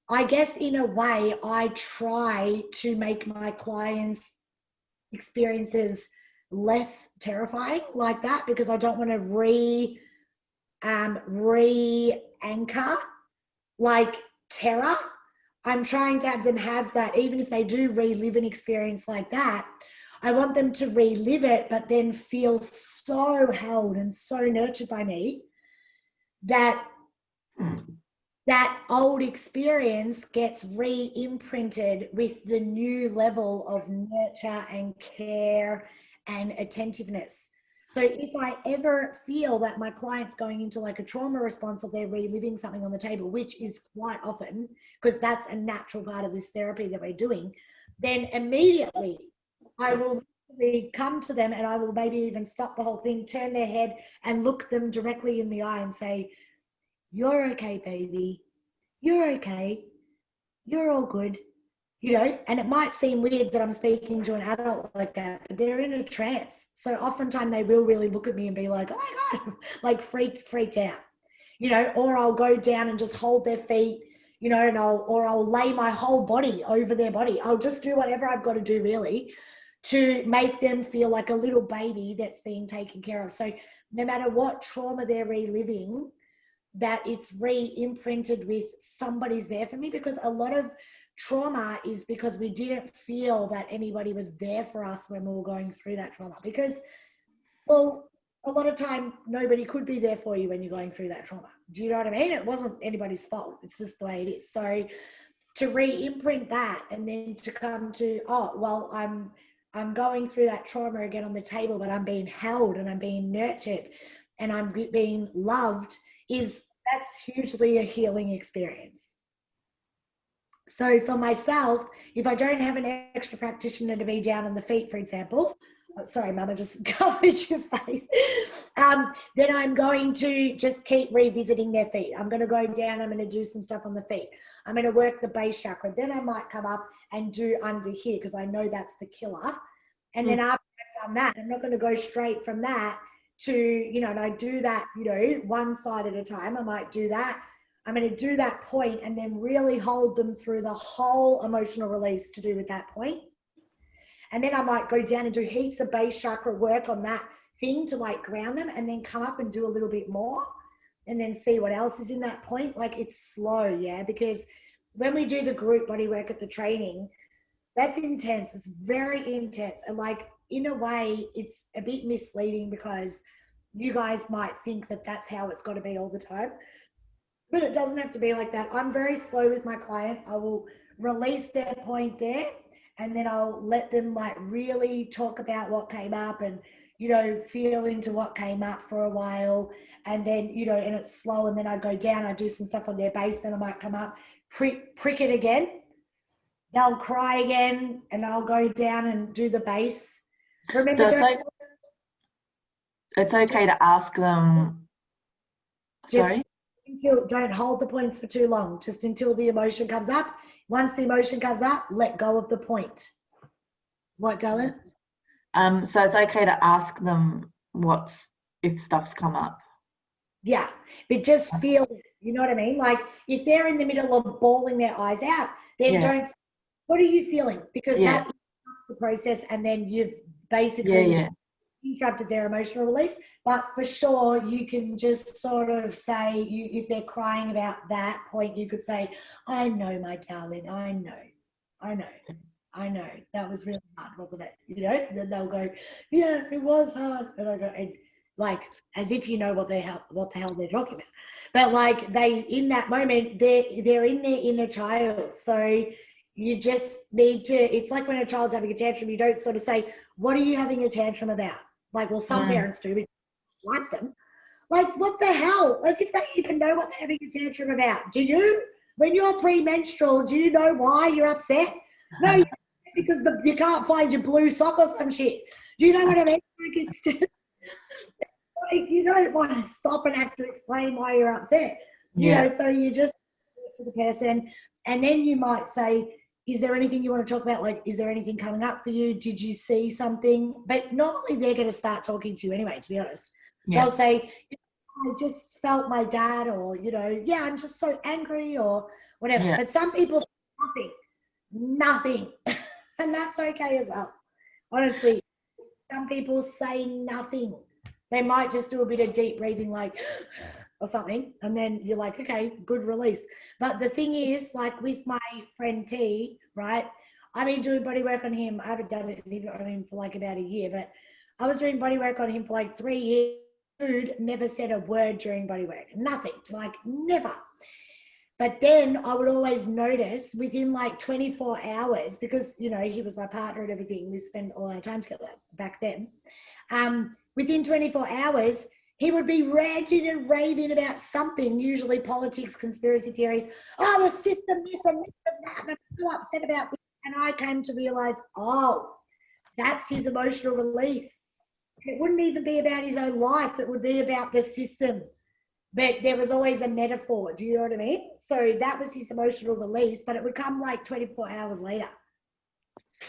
I guess in a way, I try to make my clients' experiences less terrifying like that because I don't want to re-anchor like terror. I'm trying to have them have that, even if they do relive an experience like that, I want them to relive it, but then feel so held and so nurtured by me that that old experience gets re-imprinted with the new level of nurture and care and attentiveness. So if I ever feel that my client's going into like a trauma response or they're reliving something on the table, which is quite often, because that's a natural part of this therapy that we're doing, then immediately I will come to them and I will maybe even stop the whole thing, turn their head and look them directly in the eye and say, "You're okay, baby. you're okay. You're all good. You know, and it might seem weird that I'm speaking to an adult like that, but they're in a trance. So oftentimes they will really look at me and be like, oh my God, like freaked out, you know, or I'll go down and just hold their feet, you know, and I'll lay my whole body over their body. I'll just do whatever I've got to do really to make them feel like a little baby that's being taken care of. So no matter what trauma they're reliving, that it's re-imprinted with somebody's there for me, because a lot of trauma is because we didn't feel that anybody was there for us when we were going through that trauma, because, well, a lot of time nobody could be there for you when you're going through that trauma. Do you know what I mean? It wasn't anybody's fault. It's just the way it is. So to re-imprint that and then to come to, oh, well, I'm going through that trauma again on the table, but I'm being held and I'm being nurtured and I'm being loved, that's hugely a healing experience. So for myself, if I don't have an extra practitioner to be down on the feet, for example, sorry, Mama, just covered your face, then I'm going to just keep revisiting their feet. I'm going to go down, I'm going to do some stuff on the feet. I'm going to work the base chakra. Then I might come up and do under here because I know that's the killer. And then after I've done that, I'm not going to go straight from that to, you know, and I do that, you know, one side at a time. I might do that. I'm going to do that point and then really hold them through the whole emotional release to do with that point. And then I might go down and do heaps of base chakra work on that thing to like ground them, and then come up and do a little bit more and then see what else is in that point. Like it's slow, yeah, because when we do the group body work at the training, that's intense. It's very intense. And like, in a way, it's a bit misleading because you guys might think that that's how it's got to be all the time. But it doesn't have to be like that. I'm very slow with my client. I will release their point there, and then I'll let them like really talk about what came up and, you know, feel into what came up for a while. And then, you know, and it's slow. And then I go down, I do some stuff on their base. Then I might come up, prick it again. They'll cry again, and I'll go down and do the base. Remember, So it's okay to ask them. Sorry? Don't hold the points for too long, just until the emotion comes up. Once the emotion comes up, let go of the point. What, darling? So it's okay to ask them if stuff's come up. Yeah, but just feel it. You know what I mean? Like if they're in the middle of bawling their eyes out, then don't. What are you feeling? Because that interrupts the process, and then you've basically interrupted their emotional release. But for sure, you can just sort of say, if they're crying about that point, you could say, I know, my darling, I know. That was really hard, wasn't it? You know, and then they'll go, yeah, it was hard. And I go, and like, as if you know what the hell they're talking about. But like in that moment, they're in their inner child. So you just need to, it's like when a child's having a tantrum, you don't sort of say, what are you having a tantrum about? Like, well, some parents do, but slap them. Like, what the hell? As if they even know what they're having a tantrum about. Do you? When you're premenstrual, do you know why you're upset? No, because you can't find your blue sock or some shit. Do you know what I mean? Like, it's just, like, you don't want to stop and have to explain why you're upset. You know, so you just talk to the person, and then you might say, is there anything you want to talk about? Like, is there anything coming up for you? Did you see something? But normally they're going to start talking to you anyway, to be honest. They'll say, I just felt my dad, or, you know, yeah, I'm just so angry, or whatever. But some people say nothing. And that's okay as well. Honestly, some people say nothing. They might just do a bit of deep breathing, like, or something, and then you're like, okay, good release. But the thing is, like with my friend T, right, I've been doing body work on him. I haven't done it on him for like about a year, but I was doing body work on him for like 3 years. Dude never said a word during body work, nothing, like never. But then I would always notice within like 24 hours, because, you know, he was my partner and everything, we spent all our time together back then. Within 24 hours, he would be ranting and raving about something, usually politics, conspiracy theories. Oh, the system, this and that, and I'm so upset about this. And I came to realize, oh, that's his emotional release. It wouldn't even be about his own life. It would be about the system. but there was always a metaphor. Do you know what I mean? So that was his emotional release, but it would come like 24 hours later.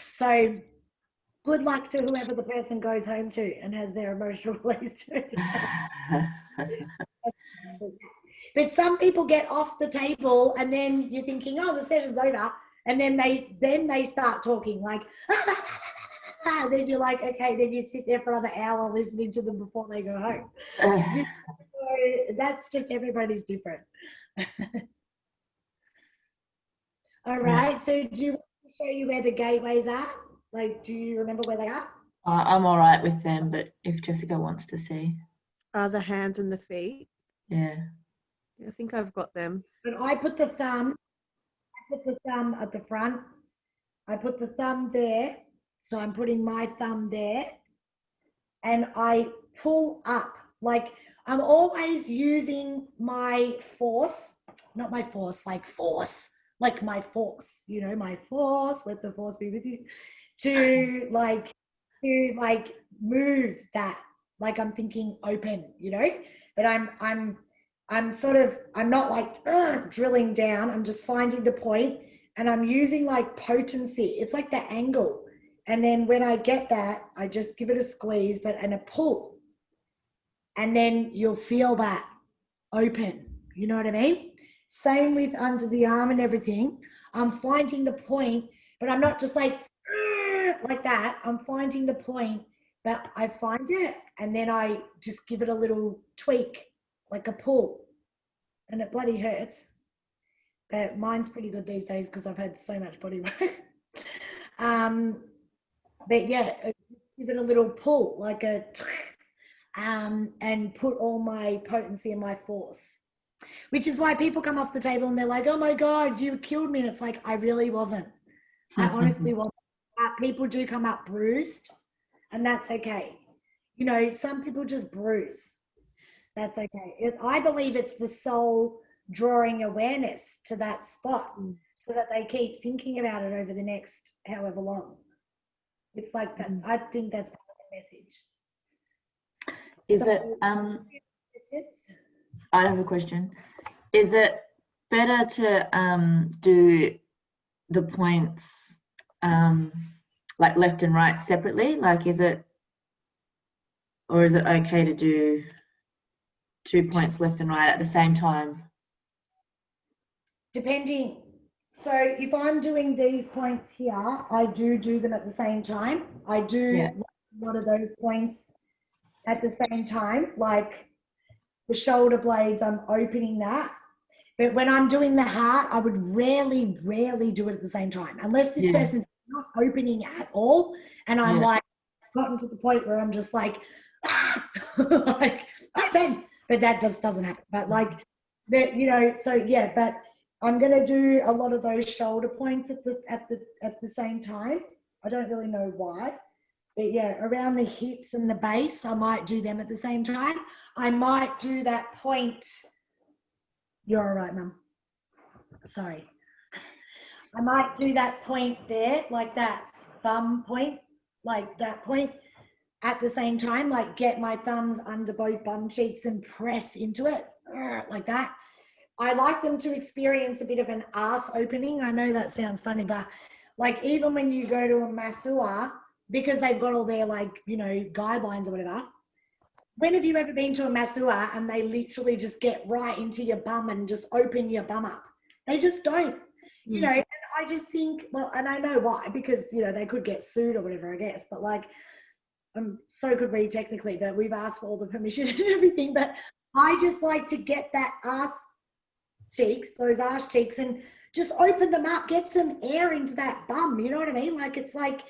So good luck to whoever the person goes home to and has their emotional release to. But some people get off the table and then you're thinking, oh, the session's over. And then they start talking like, then you're like, okay, then you sit there for another hour listening to them before they go home. So that's just everybody's different. All right. So do you want to show you where the gateways are? Like, do you remember where they are? I'm all right with them, but if Jessica wants to see. The hands and the feet. Yeah. I think I've got them. But I put the thumb at the front. I put the thumb there. So I'm putting my thumb there. And I pull up. Like I'm always using my force, not my force, like force, like my force, you know, my force, let the force be with you, to like move that. Like I'm thinking open, you know, but I'm not like drilling down. I'm just finding the point and I'm using like potency. It's like the angle. And then when I get that, I just give it a squeeze, and a pull. And then you'll feel that open. You know what I mean? Same with under the arm and everything. I'm finding the point, but I'm not just like that. I'm finding the point, but I find it and then I just give it a little tweak, like a pull. And it bloody hurts. But mine's pretty good these days because I've had so much body work. But yeah, give it a little pull, like a, and put all my potency and my force. Which is why people come off the table and they're like, oh my God, you killed me. And it's like, I really wasn't. I honestly wasn't. People do come up bruised and that's okay. You know, some people just bruise. That's okay. I believe it's the soul drawing awareness to that spot so that they keep thinking about it over the next however long. It's like that. I think that's part of the message. Is it, I have a question. Is it better to do the points like left and right separately? Like, is it okay to do 2 points left and right at the same time? Depending. So if I'm doing these points here, I do them at the same time. I do a lot of those points at the same time, like the shoulder blades, I'm opening that. But when I'm doing the heart, I would rarely do it at the same time, unless this person's not opening at all. And I'm like, gotten to the point where I'm just like, like, open. But that just doesn't happen. But like, you know, so yeah, but I'm going to do a lot of those shoulder points at the same time. I don't really know why. But yeah, around the hips and the base, I might do them at the same time. I might do that point. You're all right, Mum. Sorry. I might do that point there, like that thumb point, like that point at the same time, like get my thumbs under both bum cheeks and press into it, like that. I like them to experience a bit of an arse opening. I know that sounds funny, but like even when you go to a masseur, because they've got all their like, you know, guidelines or whatever. When have you ever been to a masseur and they literally just get right into your bum and just open your bum up? They just don't, you know, and I just think, well, and I know why, because, you know, they could get sued or whatever, I guess, but like, I'm so good read technically, but we've asked for all the permission and everything, but I just like to get that ass cheeks, those arse cheeks, and just open them up, get some air into that bum, you know what I mean? Like, it's like,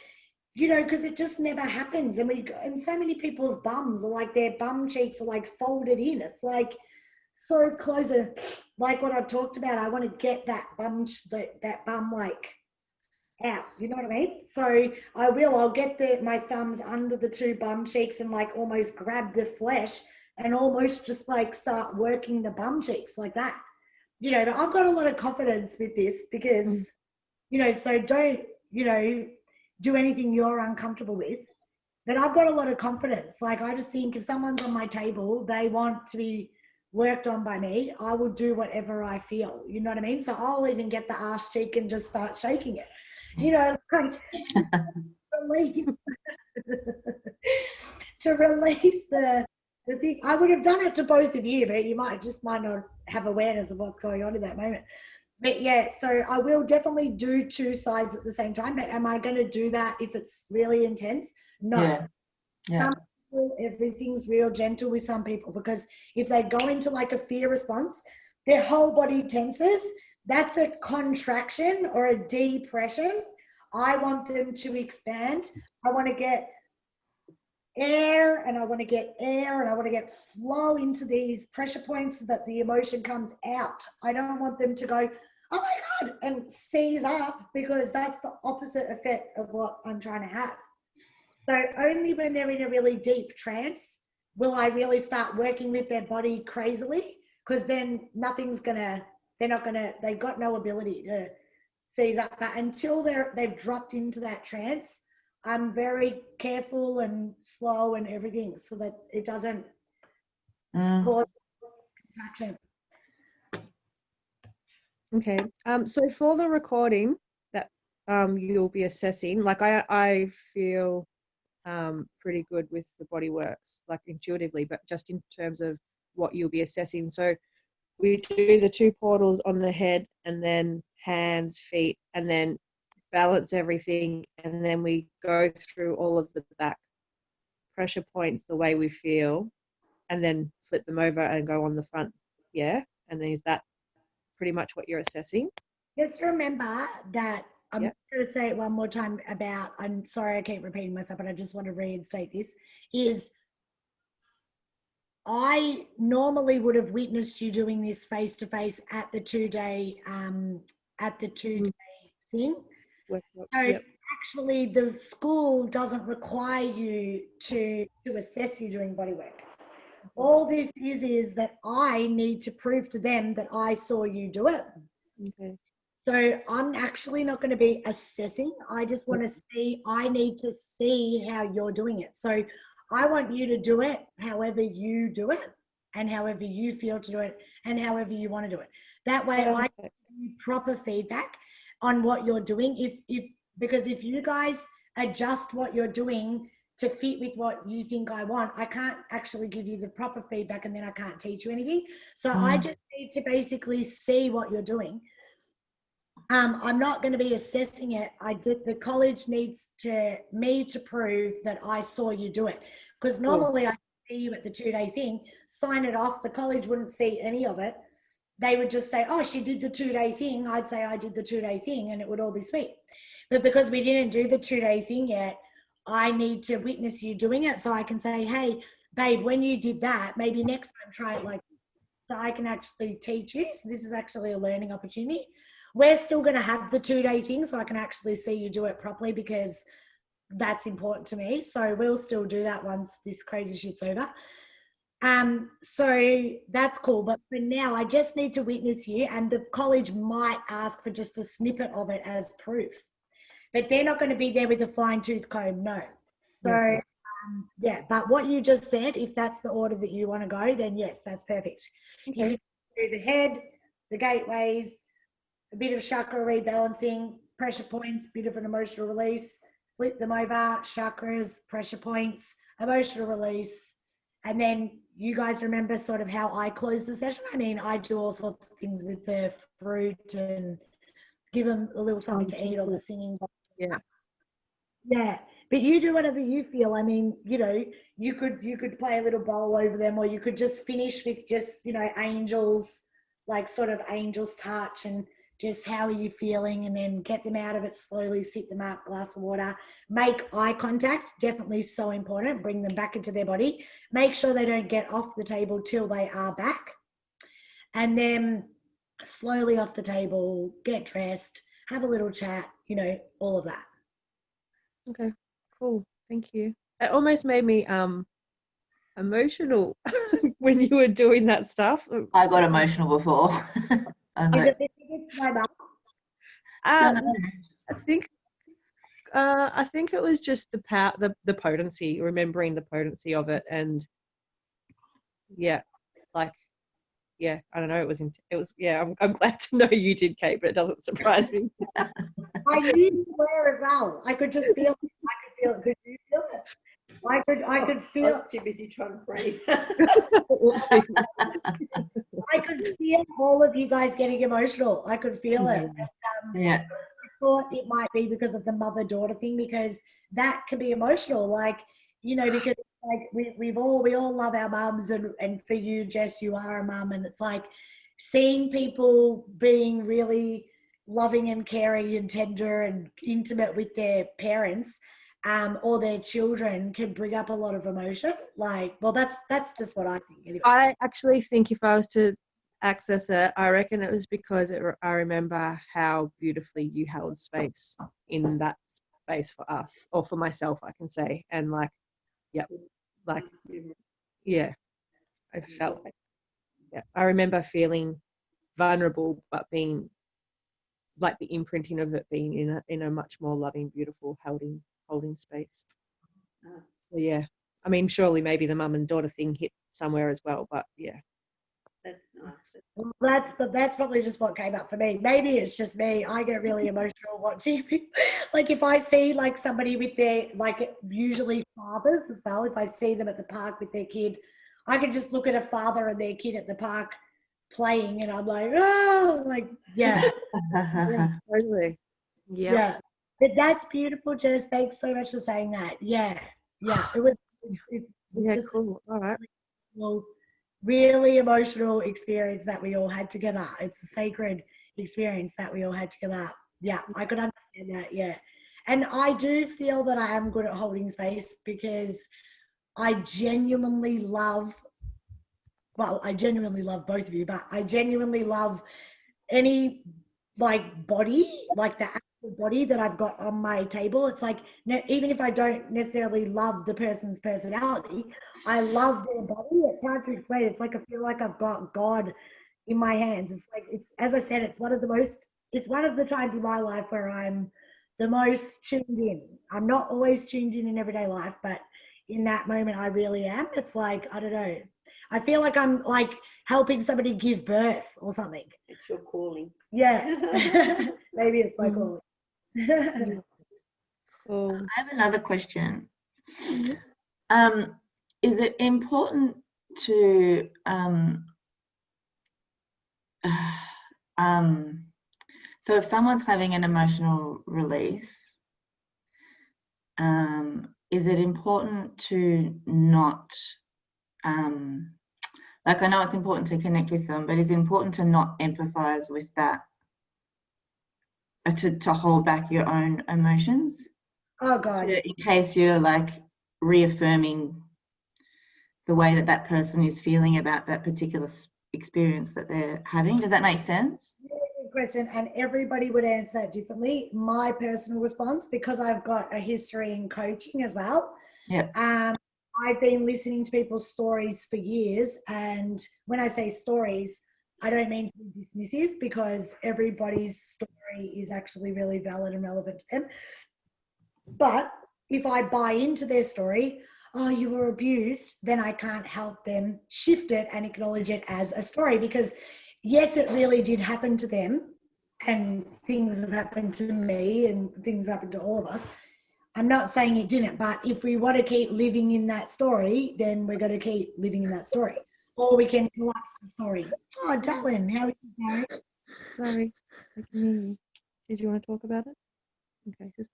you know, because it just never happens. And so many people's bums are like, their bum cheeks are like folded in. It's like so close, like what I've talked about. I want to get that bum like out, you know what I mean? So I'll get my thumbs under the two bum cheeks and like almost grab the flesh and almost just like start working the bum cheeks like that. You know, but I've got a lot of confidence with this because, you know, so don't, you know, do anything you're uncomfortable with. But I've got a lot of confidence. Like, I just think if someone's on my table, they want to be worked on by me, I will do whatever I feel. You know what I mean? So I'll even get the arse cheek and just start shaking it. You know, like release, to release the thing. I would have done it to both of you, but you might not have awareness of what's going on in that moment. But yeah, so I will definitely do two sides at the same time. But am I going to do that if it's really intense? No. Yeah. Yeah. Some people, everything's real gentle with some people, because if they go into like a fear response, their whole body tenses. That's a contraction or a depression. I want them to expand. I want to get air, and I want to get air, and I want to get flow into these pressure points so that the emotion comes out. I don't want them to go, oh my God, and seize up, because that's the opposite effect of what I'm trying to have. So only when they're in a really deep trance will I really start working with their body crazily, because then they've got no ability to seize up. But until they've dropped into that trance, I'm very careful and slow and everything, so that it doesn't cause contraction. Okay. So for the recording that you'll be assessing, like I feel pretty good with the body works, like intuitively, but just in terms of what you'll be assessing. So we do the 2 portals on the head, and then hands, feet, and then balance everything, and then we go through all of the back pressure points the way we feel, and then flip them over and go on the front. Yeah. And then is that pretty much what you're assessing? Just remember that I'm going to say it one more time about, I'm sorry I keep repeating myself, but I just want to reinstate this, is I normally would have witnessed you doing this face to face at the 2-day thing. So actually the school doesn't require you to assess you during body work. All this is that I need to prove to them that I saw you do it. Okay. So I'm actually not going to be assessing. I just want to see, I need to see how you're doing it. So I want you to do it however you do it, and however you feel to do it, and however you want to do it. That way I give you proper feedback on what you're doing. Because if you guys adjust what you're doing to fit with what you think I want, I can't actually give you the proper feedback, and then I can't teach you anything. So I just need to basically see what you're doing. I'm not going to be assessing it. The college needs me to prove that I saw you do it, because normally I see you at the 2-day thing, sign it off. The college wouldn't see any of it. They would just say, oh, she did the 2-day thing. I'd say I did the 2-day thing, and it would all be sweet. But because we didn't do the 2-day thing yet, I need to witness you doing it, so I can say, hey, babe, when you did that, maybe next time try it like this, so I can actually teach you. So this is actually a learning opportunity. We're still going to have the 2-day thing, so I can actually see you do it properly, because that's important to me. So we'll still do that once this crazy shit's over. So that's cool. But for now, I just need to witness you, and the college might ask for just a snippet of it as proof. But they're not going to be there with a fine-tooth comb, no. So, yeah, but what you just said, if that's the order that you want to go, then yes, that's perfect. Okay. You can do the head, the gateways, a bit of chakra rebalancing, pressure points, bit of an emotional release, flip them over, chakras, pressure points, emotional release. And then you guys remember sort of how I close the session? I mean, I do all sorts of things with the fruit and give them a little something to eat, or the singing. Yeah, but you do whatever you feel. I mean, you know, you could play a little bowl over them, or you could just finish with just, you know, angels, like sort of angels touch, and just how are you feeling, and then get them out of it slowly, sit them up, glass of water, make eye contact, definitely so important, bring them back into their body, make sure they don't get off the table till they are back, and then slowly off the table, get dressed, have a little chat, you know, all of that. Okay, cool. Thank you. It almost made me emotional when you were doing that stuff. I got emotional before. Is it because it's my mum? I think it was just the power, the potency, remembering the potency of it, and yeah, like yeah, I don't know. It was, yeah, I'm glad to know you did, Kate, but it doesn't surprise me. I knew you were as well. I could just feel it. I could feel it. Could you feel it? I could I feel was too busy trying to breathe. I could feel all of you guys getting emotional. I could feel it. Yeah. I thought it might be because of the mother-daughter thing, because that can be emotional. Like, you know, because like we all love our mums, and for you, Jess, you are a mum, and it's like seeing people being really loving and caring and tender and intimate with their parents, or their children, can bring up a lot of emotion. Like, well, that's just what I think anyway. I actually think if I was to access it, I reckon it was because I remember how beautifully you held space in that space for us, or for myself, I can say. And like, yeah, like, yeah, I felt like, yeah, I remember feeling vulnerable, but being like the imprinting of it being in a much more loving, beautiful, holding space. So yeah, I mean, surely maybe the mum and daughter thing hit somewhere as well, but yeah. That's nice. Well, that's probably just what came up for me. Maybe it's just me. I get really emotional watching people. Like if I see like somebody with their, like usually fathers as well, if I see them at the park with their kid, I can just look at a father and their kid at the park playing, and I'm like, oh, like, yeah. Yeah, totally. Yeah. Yeah. But that's beautiful, Jess. Thanks so much for saying that. Yeah. Yeah. It's Yeah, just cool. All right. a really emotional experience that we all had together. It's a sacred experience that we all had together. Yeah, I could understand that. Yeah. And I do feel that I am good at holding space, because I genuinely love, well, I genuinely love both of you, but I genuinely love any like body, like the actual body that I've got on my table. It's like, even if I don't necessarily love the person's personality, I love their body. It's hard to explain. It's like I feel like I've got God in my hands. It's like, it's, as I said, it's one of the times in my life where I'm the most tuned in. I'm not always tuned in everyday life, but in that moment I really am. It's like, I don't know, I feel like I'm like helping somebody give birth or something. It's your calling. Yeah. Maybe it's my calling. Cool. I have another question. Mhm. Is it important to so if someone's having an emotional release, is it important to not like, I know it's important to connect with them, but is it important to not empathize with that, to hold back your own emotions? Oh God. In case you're like reaffirming the way that that person is feeling about that particular experience that they're having. Does that make sense? Good question, and everybody would answer that differently. My personal response, because I've got a history in coaching as well, Yeah. I've been listening to people's stories for years, and when I say stories, I don't mean to be dismissive, because everybody's story is actually really valid and relevant to them. But if I buy into their story, oh, you were abused, then I can't help them shift it and acknowledge it as a story, because yes, it really did happen to them, and things have happened to me, and things happen to all of us. I'm not saying it didn't, but if we want to keep living in that story, then we're going to keep living in that story. Or we can collapse the story. Oh, darling, how are you, Gary? Sorry, I can hear you. Did you want to talk about it? Okay, just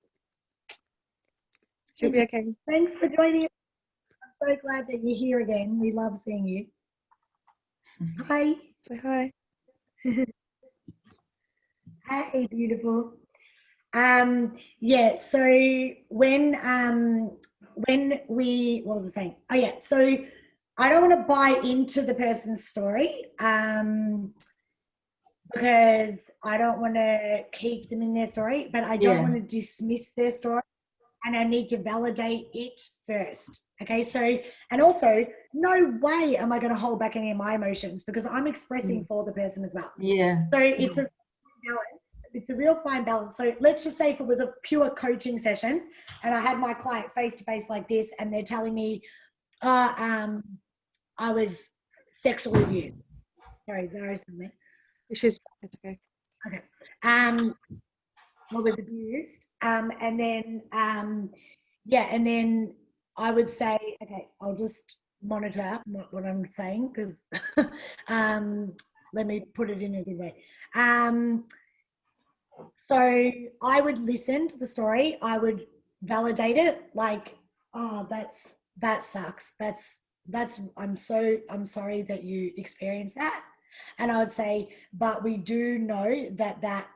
she'll be okay. Thanks for joining us. I'm so glad that you're here again. We love seeing you. Hi. Say hi. Hey, beautiful. Yeah, so when we, what was I saying? Oh yeah, so I don't want to buy into the person's story, because I don't want to keep them in their story, but I don't want to dismiss their story, and I need to validate it first. Okay, so, and also, no way am I going to hold back any of my emotions, because I'm expressing for the person as well. Yeah. So it's a balance. It's a real fine balance. So let's just say if it was a pure coaching session and I had my client face to face like this, and they're telling me, I was sexually abused. sorry, Zara something. It's okay. Okay. Was abused. And then, and then I would say, okay, I'll just monitor what I'm saying because let me put it in a good way. So I would listen to the story. I would validate it like, oh, that sucks. I'm sorry that you experienced that. And I would say, but we do know that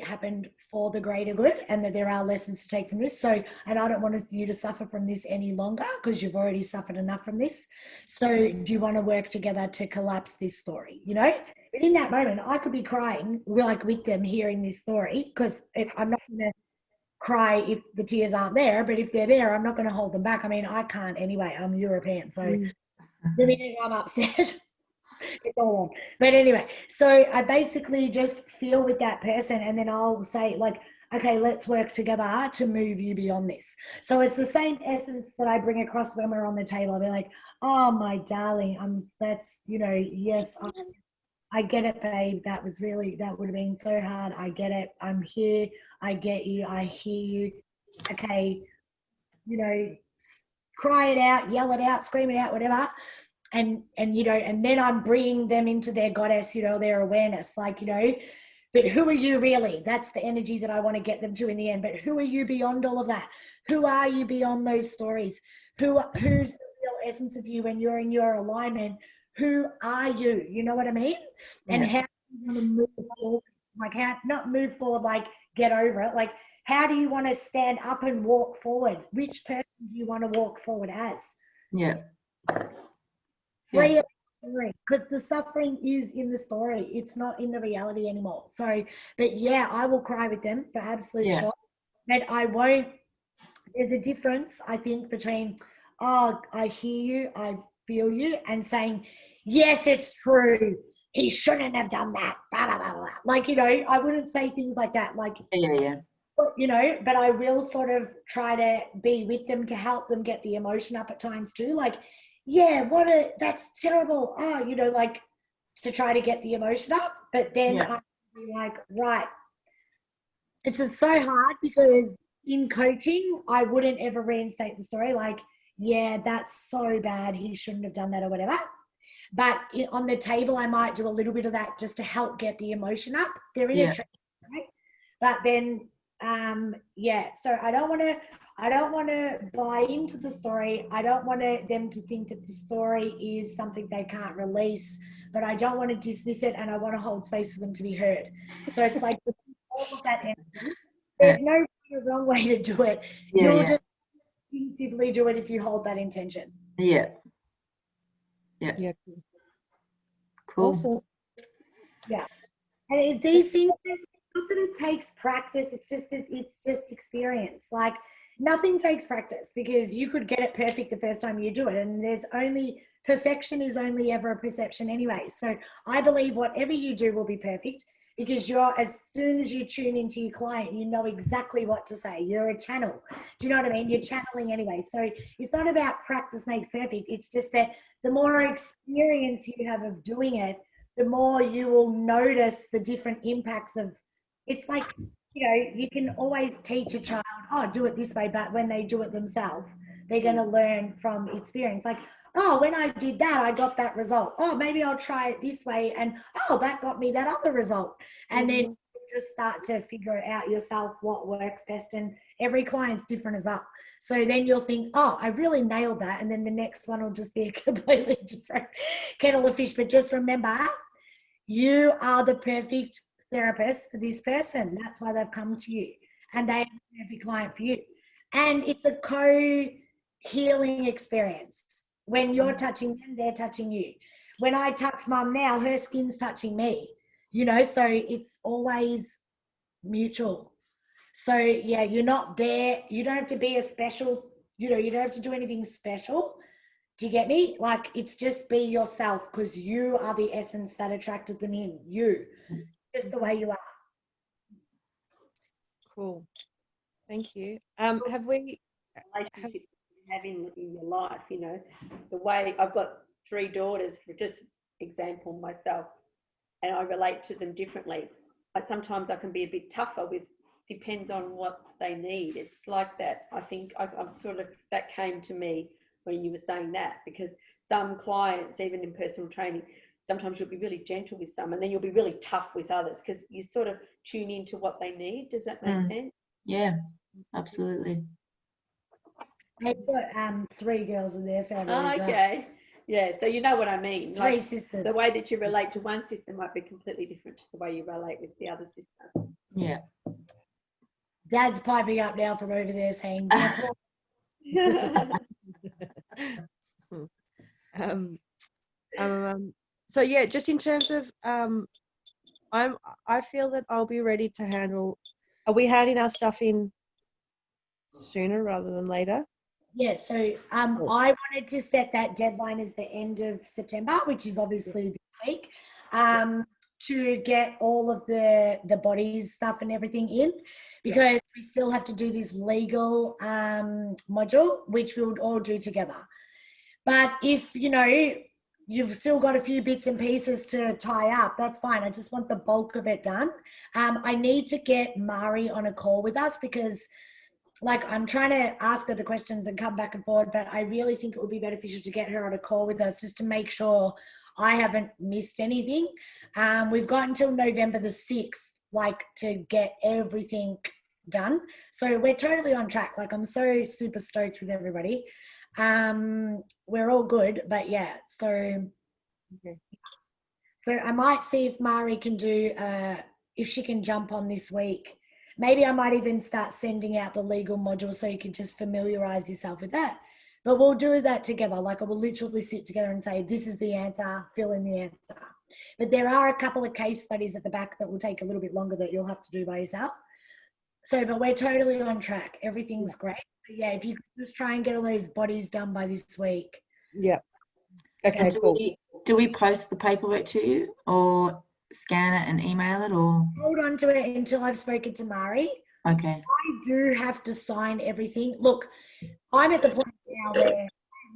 happened for the greater good and that there are lessons to take from this. So, and I don't want you to suffer from this any longer because you've already suffered enough from this. So do you want to work together to collapse this story? But in that moment, I could be crying like with them hearing this story because I'm not going to cry if the tears aren't there, but if they're there, I'm not going to hold them back. I mean, I can't anyway. I'm European, so the minute I'm upset, it's all on. But anyway, so I basically just feel with that person and then I'll say like, okay, let's work together to move you beyond this. So it's the same essence that I bring across when we're on the table. I'll be like, oh, my darling, yes, I get it, babe. That would have been so hard. I get it. I'm here. I get you. I hear you. Okay, cry it out, yell it out, scream it out, whatever. And then I'm bringing them into their goddess, their awareness, but who are you really? That's the energy that I want to get them to in the end. But who are you beyond all of that? Who are you beyond those stories? Who's the real essence of you when you're in your alignment? Who are you? You know what I mean? And how do you want to move forward? Like how not move forward, like get over it. Like how do you want to stand up and walk forward? Which person do you want to walk forward as? Yeah. Free of suffering, because the suffering is in the story. It's not in the reality anymore. So, but yeah, I will cry with them for absolute sure. But I won't. There's a difference, I think, between, oh, I hear you, I feel you, and saying, yes, it's true. He shouldn't have done that. Blah, blah, blah, blah. Like, I wouldn't say things like that. Like, but I will sort of try to be with them to help them get the emotion up at times too. Like, yeah, that's terrible. Oh, like to try to get the emotion up. But then I'm like, right. It's just so hard because in coaching, I wouldn't ever reinstate the story. Like, yeah, that's so bad. He shouldn't have done that or whatever. But on the table, I might do a little bit of that just to help get the emotion up. They're in a trance, right? But then, so I don't want to buy into the story. I don't want them to think that the story is something they can't release, but I don't want to dismiss it and I want to hold space for them to be heard. So it's like all of that energy. There's no wrong way to do it. You'll just instinctively do it if you hold that intention. Yeah. Cool. Awesome. Yeah. And these things, it's not that it takes practice, it's just experience. Like nothing takes practice because you could get it perfect the first time you do it. And perfection is only ever a perception anyway. So I believe whatever you do will be perfect because as soon as you tune into your client, you know exactly what to say. You're a channel. Do you know what I mean? You're channeling anyway. So it's not about practice makes perfect. It's just that the more experience you have of doing it, the more you will notice the different impacts of, it's like, you can always teach a child, oh, do it this way, but when they do it themselves, they're going to learn from experience. Like, oh, when I did that, I got that result. Oh, maybe I'll try it this way. And, oh, that got me that other result. And then you just start to figure it out yourself what works best. And every client's different as well. So then you'll think, oh, I really nailed that. And then the next one will just be a completely different kettle of fish. But just remember, you are the perfect therapist for this person. That's why they've come to you. And they are the perfect client for you. And it's a co-healing experience. When you're touching them, they're touching you. When I touch mum now, her skin's touching me. So it's always mutual. So yeah, you're not there. You don't have to be a special, you don't have to do anything special. Do you get me? Like, it's just be yourself because you are the essence that attracted them in. You, just the way you are. Cool. Thank you. Have we... Relationship you have in your life, the way I've got 3 daughters, for just example myself, and I relate to them differently. Sometimes I can be a bit tougher depends on what they need. It's like that. I think I'm sort of, that came to me when you were saying that, because some clients, even in personal training, sometimes you'll be really gentle with some and then you'll be really tough with others because you sort of tune into what they need. Does that make sense? Yeah, absolutely. They've got 3 girls in their family. Oh, okay. Yeah, so you know what I mean. 3 sisters. The way that you relate to one sister might be completely different to the way you relate with the other sister. Yeah. Dad's piping up now from over there saying, so yeah, just in terms of I feel that I'll be ready to handle. Are we handing our stuff in sooner rather than later? yes. So I wanted to set that deadline as the end of September, which is obviously this week, to get all of the bodies stuff and everything in, because we still have to do this legal module, which we would all do together. But if, you know, you've still got a few bits and pieces to tie up, that's fine. I just want the bulk of it done. I need to get Mari on a call with us because, like, I'm trying to ask her the questions and come back and forward, but I really think it would be beneficial to get her on a call with us just to make sure I haven't missed anything. We've got until November the 6th, like, to get everything done. So we're totally on track. Like, I'm so super stoked with everybody. We're all good, but yeah, so so I might see if Mari can do if she can jump on this week. Maybe I might even start sending out the legal module so you can just familiarize yourself with that. But we'll do that together. Like, I will literally sit together and say, this is the answer, fill in the answer. But there are a couple of case studies at the back that will take a little bit longer that you'll have to do by yourself. So, but we're totally on track. Everything's great. But yeah, if you could just try and get all those bodies done by this week. Yeah. Okay, do cool. Do we post the paperwork to you or scan it and email it, or? Hold on to it until I've spoken to Mari. Okay. I do have to sign everything. Look, I'm at the point now where I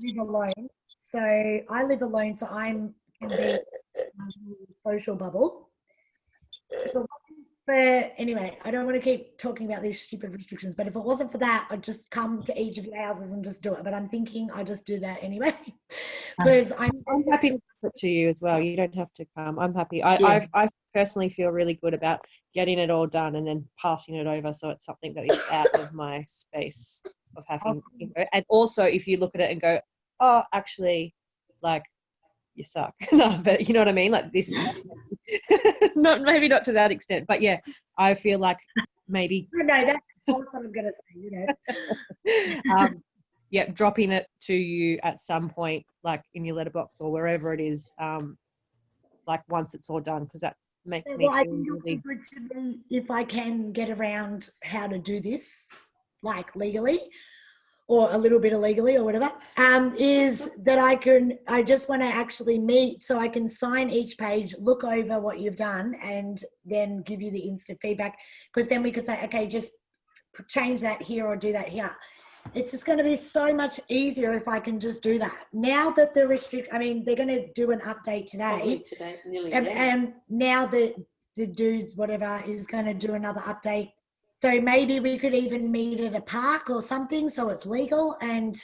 live alone. So I live alone, so I'm in the social bubble. Anyway, I don't want to keep talking about these stupid restrictions, but if it wasn't for that, I'd just come to each of your houses and just do it. But I'm thinking I just do that anyway, because I'm happy to put it to you as well. You don't have to come. I'm happy. I personally feel really good about getting it all done and then passing it over, so it's something that is out of my space of having. You know, and also, if you look at it and go, oh, actually, like, you suck. No, but you know what I mean? Like this, maybe not to that extent, but yeah, I feel like maybe. No, that's what I'm going to say, you know. Yeah, dropping it to you at some point, like in your letterbox or wherever it is, like once it's all done, because that makes me I feel think it'll be good to me if I can get around how to do this, like legally, or a little bit illegally or whatever, is that I just want to actually meet so I can sign each page, look over what you've done, and then give you the instant feedback, because then we could say, okay, just change that here or do that here. It's just going to be so much easier if I can just do that. Now that they're going to do an update today. And now the dudes, whatever, is going to do another update. So maybe we could even meet at a park or something, so it's legal, and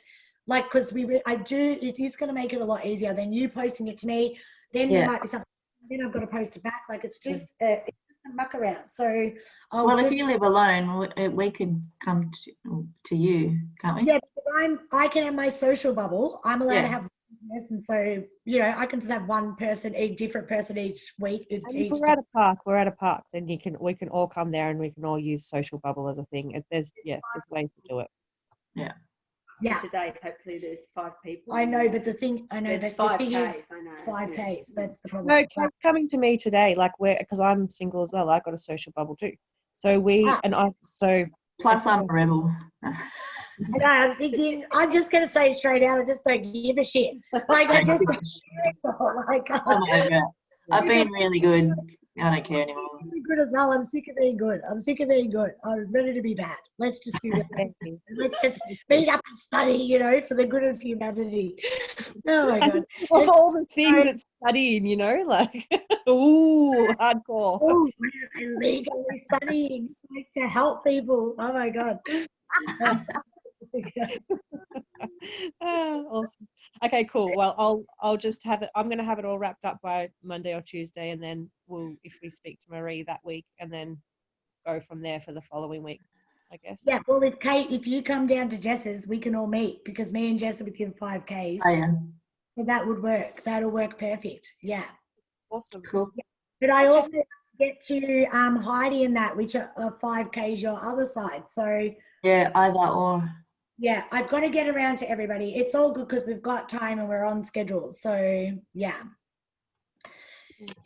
like, because it is going to make it a lot easier than you posting it to me. Then there might be something. Then I've got to post it back. Like, it's just a muck around. So if you live alone, we could come to you, can't we? Yeah, because I can have my social bubble. I'm allowed to have one person, so you know I can just have one person, a different person each week. And if we're at a park, then we can all come there and we can all use social bubble as a thing. There's ways to do it. Yeah. Yeah. Today, hopefully, there's 5 people. I know, but the thing is, 5Ks. That's the problem. No, Kate's coming to me today, like because I'm single as well. I've got a social bubble too. So Plus, I'm a rebel. I was thinking, I'm just going to say straight out, I just don't give a shit. Like, I just, like, oh my God. I've been really good. I don't care anymore. really good as well. I'm sick of being good. I'm sick of being good. I'm ready to be bad. Let's just be ready. Let's just meet up and study, you know, for the good of humanity. Oh my God. Of all the things it's studying, you know, like, ooh, hardcore. Oh, we're illegally studying like, to help people. Oh my God. Awesome. Okay, cool. Well, I'll just have it. I'm going to have it all wrapped up by Monday or Tuesday, and then we'll, if we speak to Marie that week, and then go from there for the following week, I guess. Yeah, well, if Kate, if you come down to Jess's, we can all meet because me and Jess are within 5 Ks. Oh, yeah. So that would work. That'll work perfect. Yeah. Awesome. Cool. But I also get to Heidi and that, which are 5 Ks your other side. So Yeah, either or. yeah, I've got to get around to everybody. It's all good because we've got time and we're on schedule. So yeah.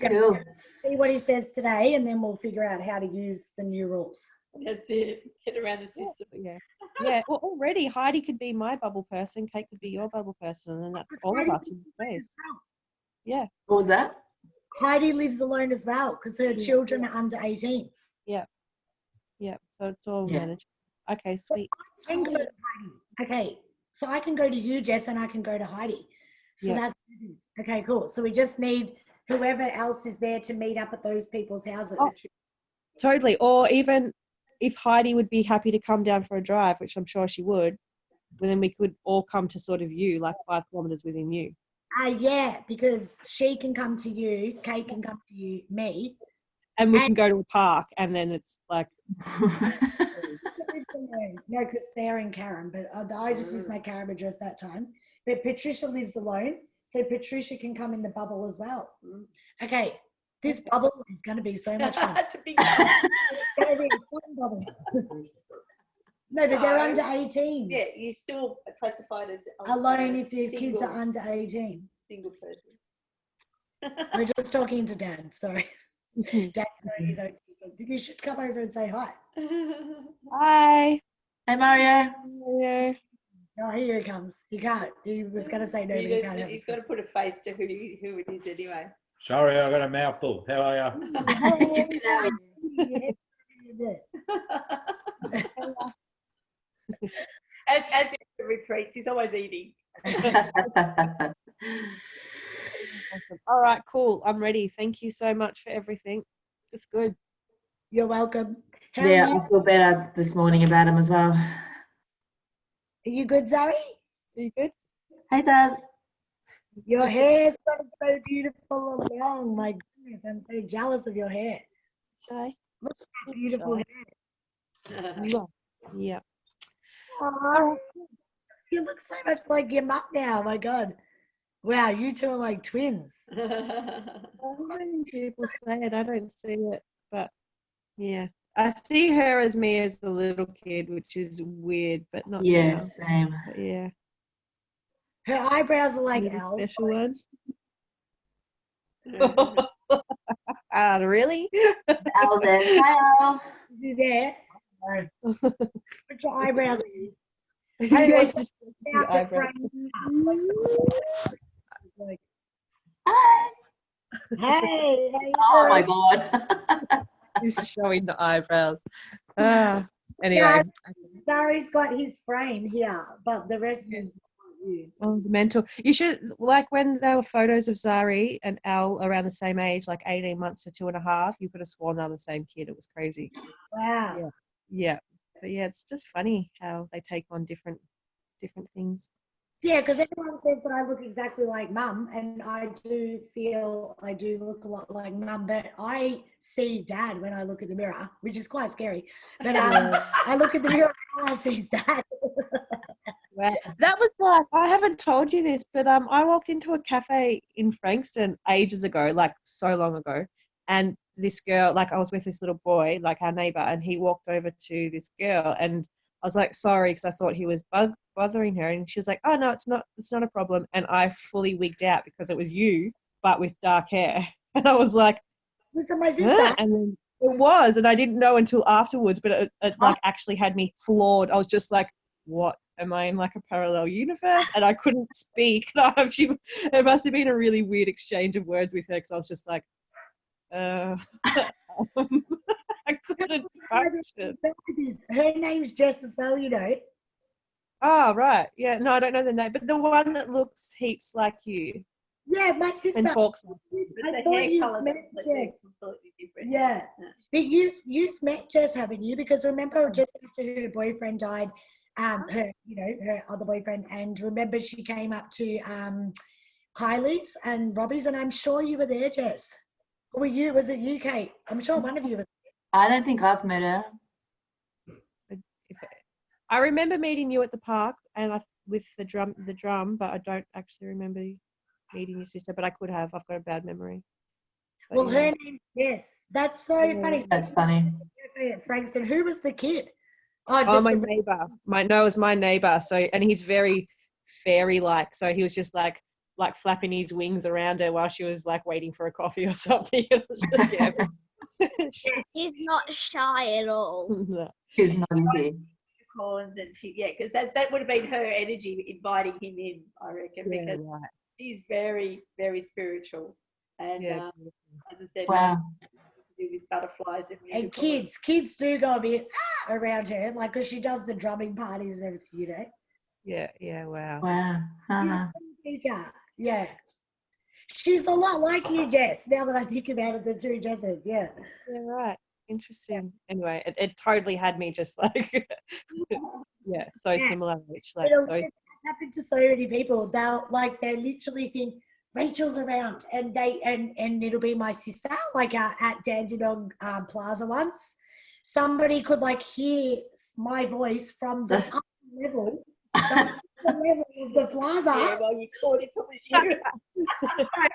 Cool. See what he says today, and then we'll figure out how to use the new rules. That's it. Get around the system. Yeah. Yeah. Well, already Heidi could be my bubble person, Kate could be your bubble person, and then that's all of us in space. Yeah. What was that? Heidi lives alone as well because her children are under 18. Yeah. Yeah. So it's all Yeah. managed. Okay, sweet. I can go to Heidi. Okay, so I can go to you, Jess, and I can go to Heidi. So Yeah. that's okay, cool. So we just need whoever else is there to meet up at those people's houses. Oh, totally. Or even if Heidi would be happy to come down for a drive, which I'm sure she would, then we could all come to sort of you, like 5 kilometers within you. Yeah, because she can come to you, Kate can come to you, me. And we can go to a park, and then it's like, No, because they're in Carrum, but I just used my Carrum address that time. But Patricia lives alone, so Patricia can come in the bubble as well. Okay, this bubble is going to be so much fun. That's a big one. It's going to be a fun bubble. No, but they're under 18. Yeah, you still are classified as Alone if their kids single- are under 18. single person. We're just talking to Dad, sorry. Dad's knowing his own people. You should come over and say hi. hi. Hey, Mario. Mario. Oh, here he comes. He can't. He was going to say no, but he can't. He's got to put a face to who it is anyway. Sorry, I got a mouthful. How are you? As in the retreats, he's always eating. Awesome. All right, cool. I'm ready. Thank you so much for everything. It's good. You're welcome. How Yeah, are you? I feel better this morning about him as well. Are you good, Zoe? Are you good? Hey, Zaz. Your hair's gotten so beautiful and long. My goodness, I'm so jealous of your hair. Shy? Look at that beautiful hair. Yeah. Oh, you look so much like your mum now. My God. Wow, you two are like twins. Many people say it. I don't see it, but yeah. I see her as me as a little kid, which is weird, but not Yeah, now. same. But yeah. Her eyebrows are like Little Al's. special ones. Really? Al there. Hi, Al. Is he there? Put your eyebrows in. You I guys like just out your the eyebrows. frame. Like, Hi. hey, how you Oh, my doing? God. He's showing the eyebrows. Anyway. Yeah, Gary's got his frame here, but the rest is not you. Oh, the mental. You should, like when there were photos of Zari and Al around the same age, like 18 months to 2.5, you could have sworn they're the same kid. It was crazy. Wow. Yeah. Yeah. But yeah, it's just funny how they take on different things. Yeah, because everyone says that I look exactly like mum, and I do feel I do look a lot like mum, but I see Dad when I look in the mirror, which is quite scary. But I look in the mirror and all I see is Dad. Wow. That was like, I haven't told you this, but I walked into a cafe in Frankston ages ago, like so long ago, and this girl, like I was with this little boy, like our neighbor, and he walked over to this girl, and I was like, sorry, because I thought he was bothering her, and she was like, oh no, it's not a problem, and I fully wigged out because it was you, but with dark hair, and I was like, Was it my sister? huh? And then it was, and I didn't know until afterwards, but it like actually had me floored. I was just like, what? Am I in like a parallel universe? And I couldn't speak. It must have been a really weird exchange of words with her because I was just like, I couldn't function. Her name's Jess as well, you know. Oh, right. Yeah, no, I don't know the name, but the one that looks heaps like you Yeah, my sister. and talks like But I the thought hair you've colours met are Jess. completely different. Yeah. But you've met Jess, haven't you? Because remember, just after her boyfriend died, her other boyfriend, and remember she came up to Kylie's and Robbie's, and I'm sure you were there, Jess. Or were you? Was it you, Kate? I'm sure one of you was. I don't think I've met her. I remember meeting you at the park and with the drum, but I don't actually remember meeting your sister, but I could have. I've got a bad memory. But Well, her name, yes. That's so funny. That's funny. Frankston, who was the kid? Oh, my neighbor. It was my neighbor. So, and he's very fairy-like. So he was just like flapping his wings around her while she was like waiting for a coffee or something. It was just, He's not shy at all. yeah. She's not easy. Collins and because that would have been her energy inviting him in, I reckon, Yeah, because right. she's very, very spiritual. And Yeah. as I said, Wow. to do with butterflies And kids do go a bit around her, like, because she does the drumming parties and everything, you know. Yeah, wow. Wow. She's Uh-huh. a good teacher. Yeah. She's a lot like you, Jess, now that I think about it, the two Jesses, yeah. Yeah, right. Interesting. Anyway, it totally had me just like, yeah, so Yeah. similar. Like, It's so happened to so many people. They literally think Rachel's around, and it'll be my sister, like at Dandenong Plaza once. Somebody could like hear my voice from the upper level, of the plaza. Yeah, well, you thought it was you.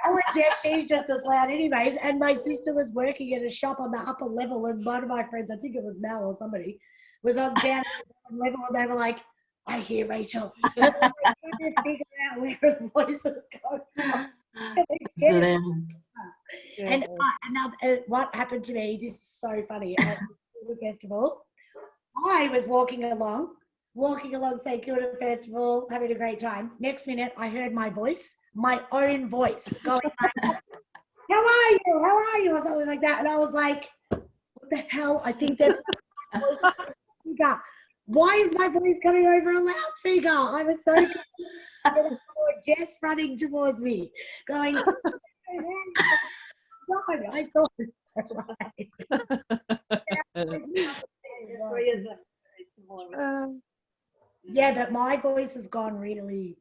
Oh, Jess, she's just as loud anyways. And my sister was working at a shop on the upper level, and one of my friends, I think it was Mel or somebody, was on down at the bottom level, and they were like, I hear Rachel. And they were trying to figure out where the voice was going from. It's Jess. yeah. And another, what happened to me, this is so funny, at the festival, I was walking along St. Kilda Festival, having a great time. Next minute, I heard my voice, my own voice, going like, how are you, or something like that. And I was like, what the hell? I think that why is my voice coming over a loudspeaker? I was so confused. And I saw Jess running towards me, going, God, I thought it was right. Yeah, but my voice has gone really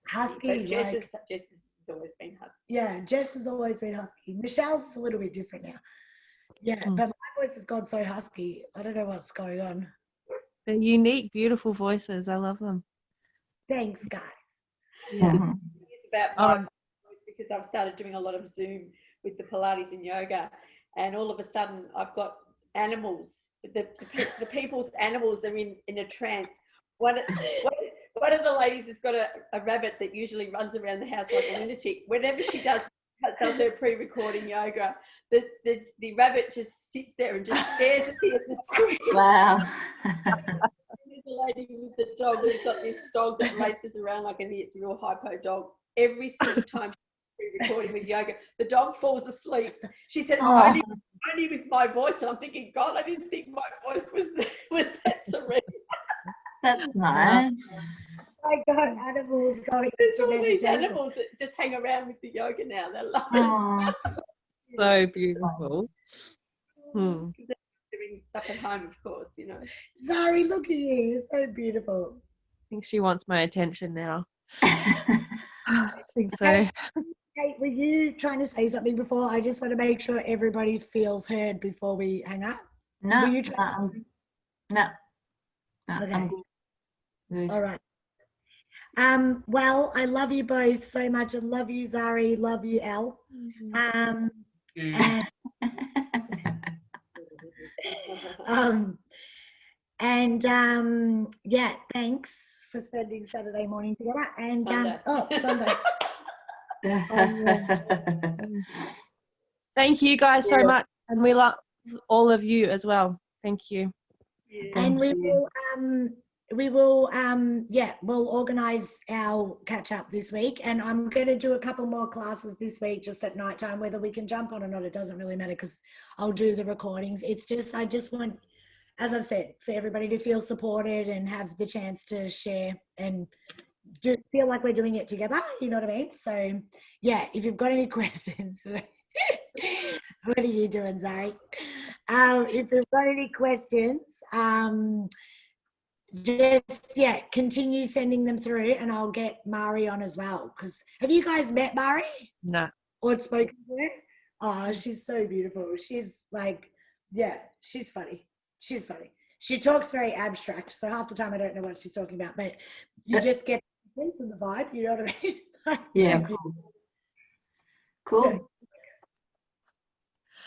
husky. But Jess has always been husky. Yeah, Jess has always been husky. Michelle's is a little bit different now. Yeah, but my voice has gone so husky. I don't know what's going on. They're unique, beautiful voices. I love them. Thanks, guys. Yeah. It's about my voice because I've started doing a lot of Zoom with the Pilates and yoga, and all of a sudden I've got animals. The people's animals are in a trance. One of the ladies has got a rabbit that usually runs around the house like a lunatic. Whenever she does her pre-recording yoga, the rabbit just sits there and just stares at me at the screen. Wow. There's a lady with the dog who's got this dog that races around like an idiot. It's a real hypo dog. Every single time she's pre-recording with yoga, the dog falls asleep. She said, only with my voice. And I'm thinking, God, I didn't think my voice was that serene. That's nice. I got animals going. There's all these animals that just hang around with the yoga now. They're like So beautiful. doing stuff at home, of course, you know. Zari, look at you. You're so beautiful. I think she wants my attention now. I think so. Kate, were you trying to say something before? I just want to make sure everybody feels heard before we hang up. No. Were you No. Okay. I'm good. All right. Well, I love you both so much. I love you, Zari. Love you, Elle. Yeah, thanks for spending Saturday morning together. And Sunday. Thank you guys so much, and we love all of you as well. Thank you. And we will, we'll organise our catch up this week, and I'm going to do a couple more classes this week just at night time. Whether we can jump on or not, it doesn't really matter because I'll do the recordings. It's just, I just want, as I've said, for everybody to feel supported and have the chance to share and feel like we're doing it together. You know what I mean? So yeah, if you've got any questions, what are you doing, Zari? If you've got any questions, just continue sending them through, and I'll get Mari on as well. Because have you guys met Mari No. or spoken to her? Oh, she's so beautiful. She's like, she's funny. She's funny. She talks very abstract, so half the time I don't know what she's talking about, but you just get the sense and the vibe. You know what I mean? Yeah, She's cool.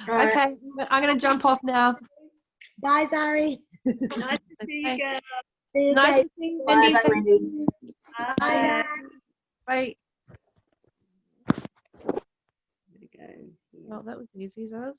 Right. Okay, I'm going to jump off now. Bye, Zari. Nice to see you, Okay. girl. See you, Nice Kate. to see you, Bye, Wendy. bye, Thank Wendy. you. Bye. Bye. There we go. Well, that was easy, Zaz.